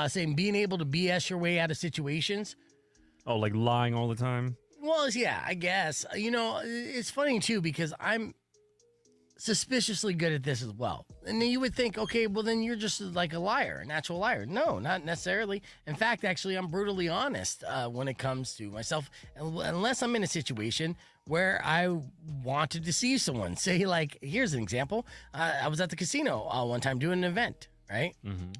Saying being able to BS your way out of situations. Oh, like lying all the time? Well, yeah, I guess. It's funny, too, because I'm suspiciously good at this as well. And then you would think, okay, well, then you're just like a liar, a natural liar. No, not necessarily. In fact, actually, I'm brutally honest when it comes to myself, unless I'm in a situation where I want to deceive someone. Say, here's an example. I was at the casino one time doing an event, right?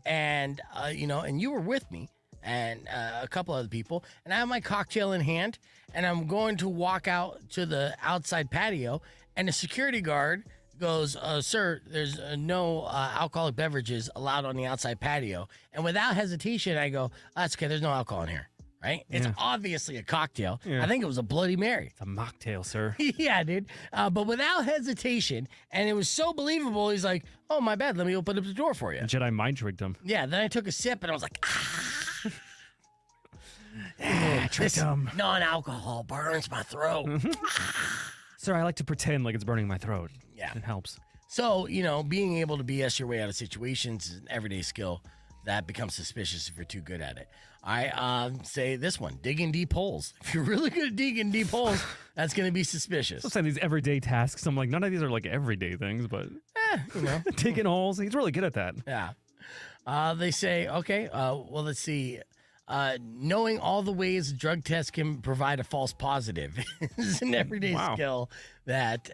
And, and you were with me and a couple other people, and I have my cocktail in hand, and I'm going to walk out to the outside patio, and the security guard goes, sir, there's no alcoholic beverages allowed on the outside patio. And without hesitation, I go, that's okay, there's no alcohol in here. right? It's Yeah. obviously a cocktail. Yeah. I think it was a Bloody Mary. It's a mocktail, sir. Yeah, dude. But without hesitation, and it was so believable, he's like, oh, my bad, let me open up the door for you. Jedi mind tricked him. Yeah, then I took a sip, and I was like, Tricked this him. non-alcohol burns my throat. Sir, I like to pretend like it's burning my throat. Yeah. It helps. So, being able to BS your way out of situations is an everyday skill that becomes suspicious if you're too good at it. I say this one, digging deep holes. If you're really good at digging deep holes, that's going to be suspicious. Sometimes these everyday tasks, I'm like, none of these are like everyday things, but digging holes, he's really good at that. Yeah. They say, okay, well, let's see. Knowing all the ways a drug test can provide a false positive is an everyday skill that,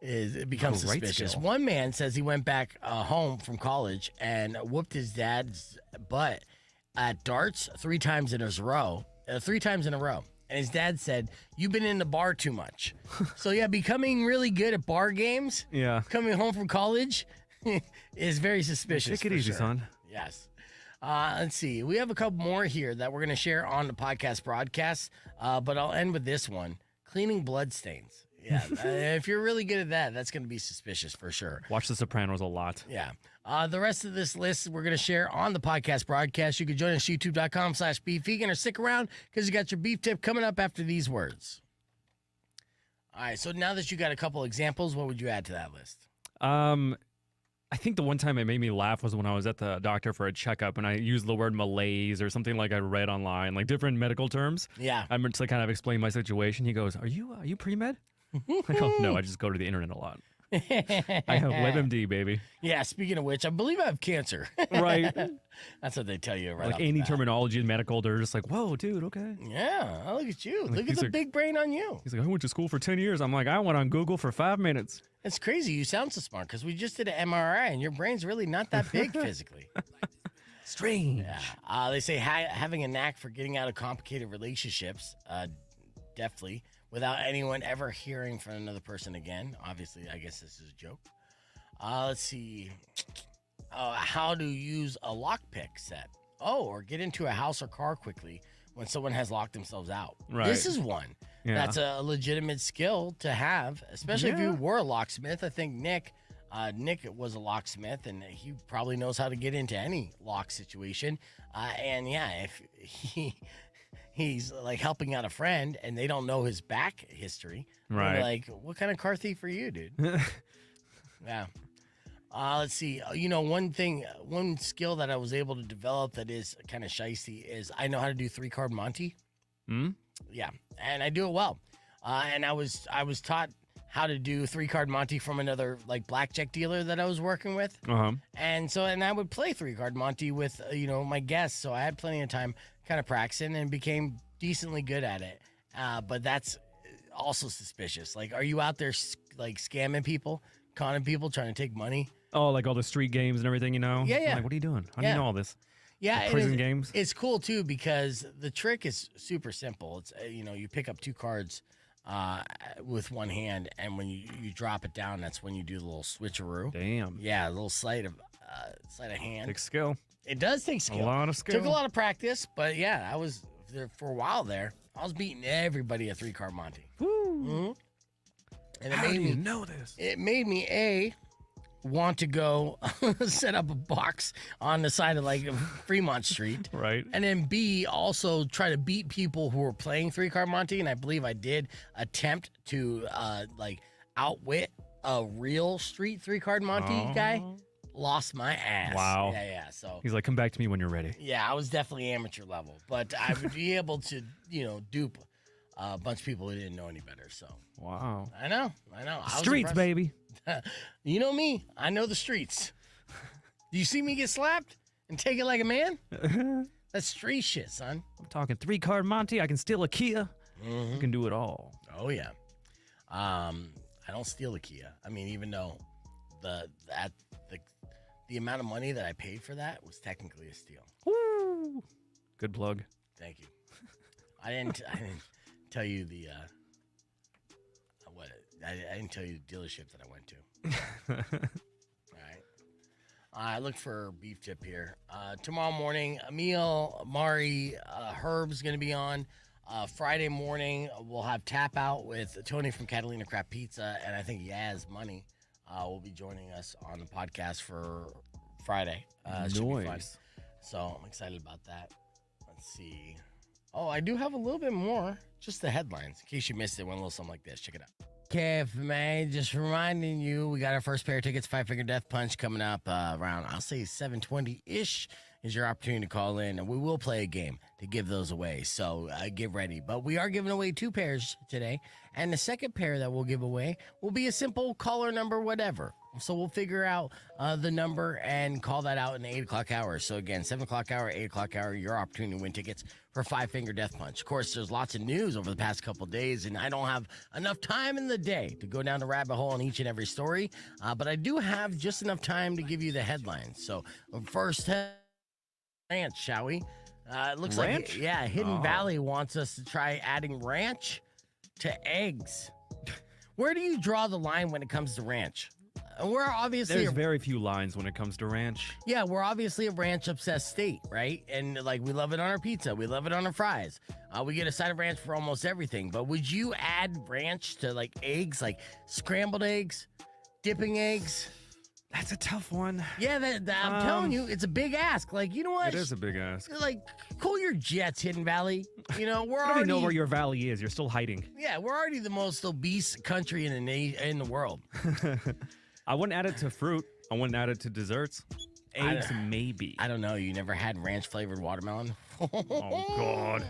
it becomes Great suspicious. skill. One man says he went back home from college and whooped his dad's butt at darts 3 times in a row. And his dad said, "You've been in the bar too much." So yeah, becoming really good at bar games, coming home from college, is very suspicious. Take it for easy, sure. son. Yes. Let's see. We have a couple more here that we're going to share on the podcast broadcast, but I'll end with this one. Cleaning blood stains. Yeah, if you're really good at that, that's going to be suspicious for sure. Watch The Sopranos a lot. Yeah. The rest of this list we're going to share on the podcast broadcast. You can join us youtube.com/beefvegan or stick around because you got your beef tip coming up after these words. All right, so now that you got a couple examples, what would you add to that list? I think the one time it made me laugh was when I was at the doctor for a checkup and I used the word malaise or something like I read online, like different medical terms. Yeah. I meant to kind of explain my situation. He goes, Are you pre-med? I go, no, I just go to the internet a lot. I have WebMD, baby. Yeah, speaking of which, I believe I have cancer. Right. That's what they tell you right Like off any the bat. terminology in medical, they're just like, whoa, dude, okay. Yeah, oh, look at you. Look at he's the like- big brain on you. He's like, I went to school for 10 years. I'm like, I went on Google for 5 minutes. It's crazy. You sound so smart because we just did an MRI and your brain's really not that big physically. Strange. Yeah. They say having a knack for getting out of complicated relationships, definitely, without anyone ever hearing from another person again. Obviously, I guess this is a joke. Let's see. How to use a lockpick set. Or get into a house or car quickly when someone has locked themselves out. Right. This is one. Yeah. That's a legitimate skill to have, especially if you Yeah. were a locksmith. I think Nick was a locksmith, and he probably knows how to get into any lock situation. And yeah, if he's like helping out a friend and they don't know his back history, they're Right. like, what kind of car thief are you, dude? Yeah. Let's see. One skill that I was able to develop that is kind of shicey is I know how to do 3-card Monte. Hmm? Yeah, and I do it well. And I was taught how to do 3-card Monte from another like blackjack dealer that I was working with. Uh-huh. And I would play 3-card Monte with my guests. So I had plenty of time kind of practicing and became decently good at it. But that's also suspicious. Like, are you out there like scamming people, conning people, trying to take money? Oh, like all the street games and everything, Yeah, I'm yeah. like, what are you doing? How do Yeah. you know all this? Yeah, The and prison games? It's cool too because the trick is super simple. It's you pick up 2 cards with one hand, and when you drop it down, that's when you do the little switcheroo. Damn. Yeah, a little sleight of hand. Takes skill. It does take A skill. lot of skill. Took a lot of practice, but yeah, I was there for a while there. I was beating everybody at 3-card Monte. Woo. And How do you know this? it made me want to go set up a box on the side of like Fremont Street. Right. And then B, also try to beat people who were playing 3-card Monte. And I believe I did attempt to outwit a real street 3-card Monte guy. Lost my ass. Wow. Yeah. So He's like, come back to me when you're ready. yeah, I was definitely amateur level, but I would be able to, dupe a bunch of people who didn't know any better. So Wow. I know. I was Streets, impressed. baby. You know me. I know the streets. Do you see me get slapped and take it like a man? That's street shit, son. I'm talking 3-card Monte. I can steal a Kia. I can do it all. Oh yeah. I don't steal a Kia. I mean, even though the amount of money that I paid for that was technically a steal. Woo. Good plug. Thank you. I didn't tell you the I didn't tell you the dealership that I went to. All I look for beef tip here. Tomorrow morning, Emil, Mari, Herb's going to be on. Friday morning, we'll have Tap Out with Tony from Catalina Craft Pizza, and I think Yaz Money will be joining us on the podcast for Friday. Should be fun. So I'm excited about that. Let's see. Oh, I do have a little bit more. Just the headlines. In case you missed it, went a little something like this. Check it out. Okay, man, just reminding you, we got our first pair of tickets, Five Finger Death Punch, coming up around, I'll say 7:20-ish is your opportunity to call in, and we will play a game to give those away, so get ready. But we are giving away 2 pairs today, and the second pair that we'll give away will be a simple caller number, whatever. So we'll figure out the number and call that out in the 8 o'clock hour. So again, 7 o'clock hour, 8 o'clock hour, your opportunity to win tickets for Five Finger Death Punch. Of course, there's lots of news over the past couple of days, and I don't have enough time in the day to go down the rabbit hole on each and every story. But I do have just enough time to give you the headlines. So first, ranch, shall we? It looks Ranch? like, yeah, Hidden Valley wants us to try adding ranch to eggs. Where do you draw the line when it comes to ranch? We're obviously There's very few lines when it comes to ranch. Yeah, we're obviously a ranch-obsessed state, right? And, like, we love it on our pizza. We love it on our fries. We get a side of ranch for almost everything. But would you add ranch to, like, eggs, like scrambled eggs, dipping eggs? That's a tough one. Yeah, I'm telling you, it's a big ask. Like, you know what? It is a big ask. Like, cool your jets, Hidden Valley. You know, we're I don't already even know where your valley is. You're still hiding. Yeah, we're already the most obese country in the world. I wouldn't add it to fruit. I wouldn't add it to desserts. Eggs, maybe. I don't know. You never had ranch-flavored watermelon? Oh, God.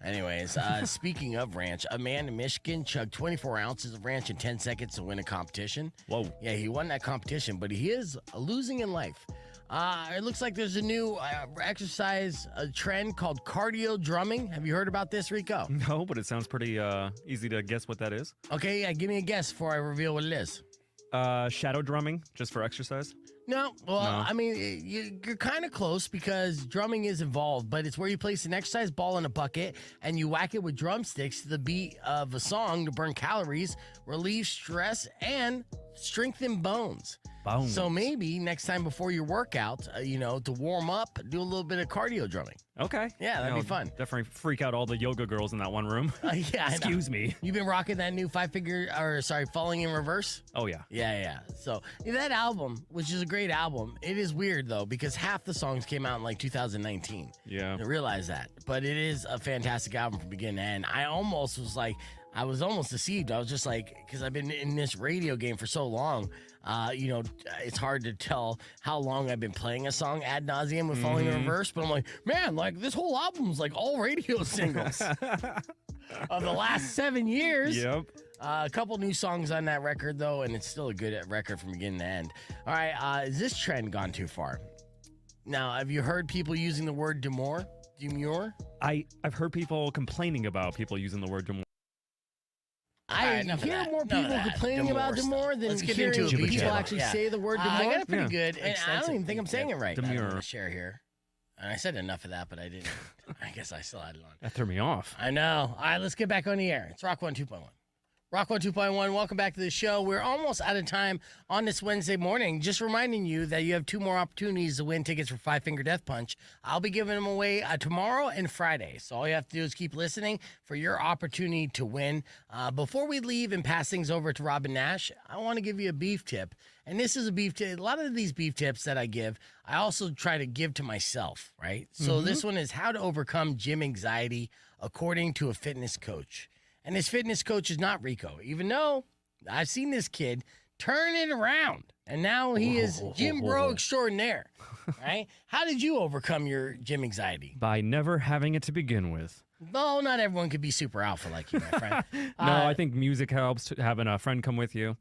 Anyways, speaking of ranch, a man in Michigan chugged 24 ounces of ranch in 10 seconds to win a competition. Whoa. Yeah, he won that competition, but he is losing in life. It looks like there's a new exercise trend called cardio drumming. Have you heard about this, Rico? No, but it sounds pretty easy to guess what that is. Okay, yeah, give me a guess before I reveal what it is. Shadow drumming, just for exercise? No, well, no. I mean, you're kind of close because drumming is involved, but it's where you place an exercise ball in a bucket and you whack it with drumsticks to the beat of a song to burn calories, relieve stress, and strengthen bones. So maybe next time before your workout, to warm up, do a little bit of cardio drumming. Okay. Yeah, that'd be fun. Definitely freak out all the yoga girls in that one room. Yeah, Excuse me. You've been rocking that new Falling in Reverse? Oh, yeah. Yeah. So that album, which is a great album, it is weird, though, because half the songs came out in, like, 2019. Yeah. I realize that. But it is a fantastic album from beginning to end. I was almost deceived. I was just like, because I've been in this radio game for so long, it's hard to tell how long I've been playing a song ad nauseum with Falling in Reverse, but I'm like, man, like this whole album's like all radio singles of the last 7 years. Yep. A couple new songs on that record, though, and it's still a good record from beginning to end. All right, has this trend gone too far? Now, have you heard people using the word demure? I've heard people complaining about people using the word demure. I hear more people complaining about demure than hearing people actually say the word demure. I got it pretty good, and I don't even think I'm saying it right. Demure. I'm gonna share here. And I said enough of that, but I didn't. I guess I still had it on. That threw me off. I know. All right, let's get back on the air. It's Rock 1 2.1. Rock 1 2.1, welcome back to the show. We're almost out of time on this Wednesday morning. Just reminding you that you have 2 more opportunities to win tickets for Five Finger Death Punch. I'll be giving them away tomorrow and Friday. So all you have to do is keep listening for your opportunity to win. Before we leave and pass things over to Robin Nash, I want to give you a beef tip. And this is a beef tip. A lot of these beef tips that I give, I also try to give to myself, right? So this one is how to overcome gym anxiety according to a fitness coach. And his fitness coach is not Rico, even though I've seen this kid turn it around. And now he is gym bro extraordinaire, right? How did you overcome your gym anxiety? By never having it to begin with. No, not everyone could be super alpha like you, my friend. No, I think music helps, having a friend come with you.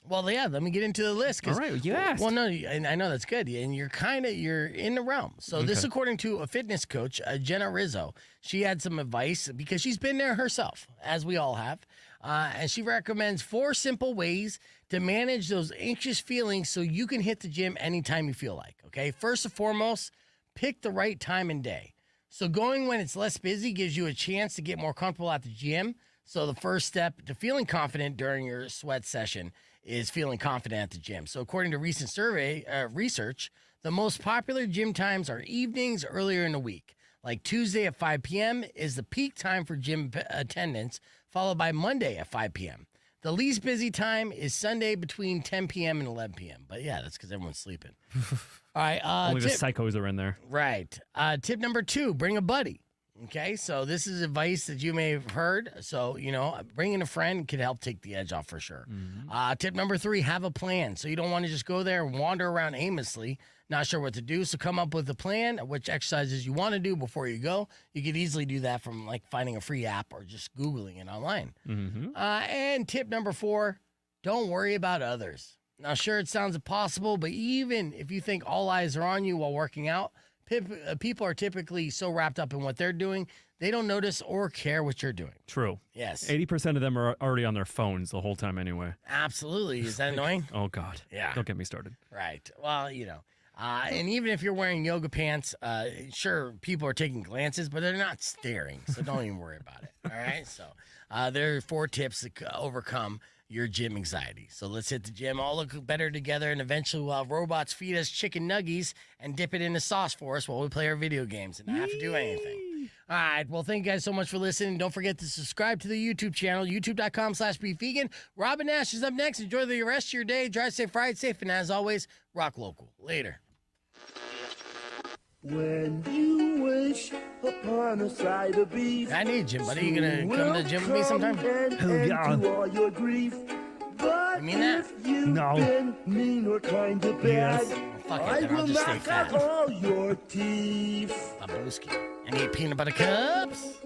Well, yeah, let me get into the list. All right, you asked. Well, no, and I know that's good. And you're in the realm. So this, according to a fitness coach, Jenna Rizzo, she had some advice because she's been there herself, as we all have. And she recommends 4 simple ways to manage those anxious feelings so you can hit the gym anytime you feel like, okay? First and foremost, pick the right time and day. So going when it's less busy gives you a chance to get more comfortable at the gym. So the first step to feeling confident during your sweat session is feeling confident at the gym. So according to recent survey research, the most popular gym times are evenings earlier in the week. Like Tuesday at 5 p.m. is the peak time for gym attendance, followed by Monday at 5 p.m. The least busy time is Sunday between 10 p.m. and 11 p.m. But yeah, that's because everyone's sleeping. All right. Only the psychos are in there. Right. Tip number 2, bring a buddy. Okay, so this is advice that you may have heard. So, bringing a friend could help take the edge off for sure. Tip number 3, have a plan. So you don't want to just go there and wander around aimlessly, not sure what to do. So come up with a plan of which exercises you want to do before you go. You could easily do that from like finding a free app or just Googling it online. And tip number 4, don't worry about others. Now, sure, it sounds impossible, but even if you think all eyes are on you while working out, people are typically so wrapped up in what they're doing, they don't notice or care what you're doing. True. Yes. 80% of them are already on their phones the whole time anyway. Absolutely. Is that annoying? Oh, God. Yeah. Don't get me started. Right. Well, and even if you're wearing yoga pants, sure, people are taking glances, but they're not staring, so don't even worry about it. All right? So there are 4 tips to overcome your gym anxiety. So let's hit the gym, all look better together, and eventually we'll have robots feed us chicken nuggies and dip it in the sauce for us while we play our video games and not have to do anything. All right. Well, thank you guys so much for listening. Don't forget to subscribe to the YouTube channel, youtube.com/bevegan. Robin Nash is up next. Enjoy the rest of your day. Drive safe, ride safe, and as always, rock local. Later. When you wish upon a side of beef, I need you, buddy. You gonna come to the gym with me sometime? Hell yeah. All your grief. But You mean that? if you've been mean or kind of bad, Fuck it, I then I'll will just stay knock fat. out all your teeth. Babuski. And eat peanut butter cups.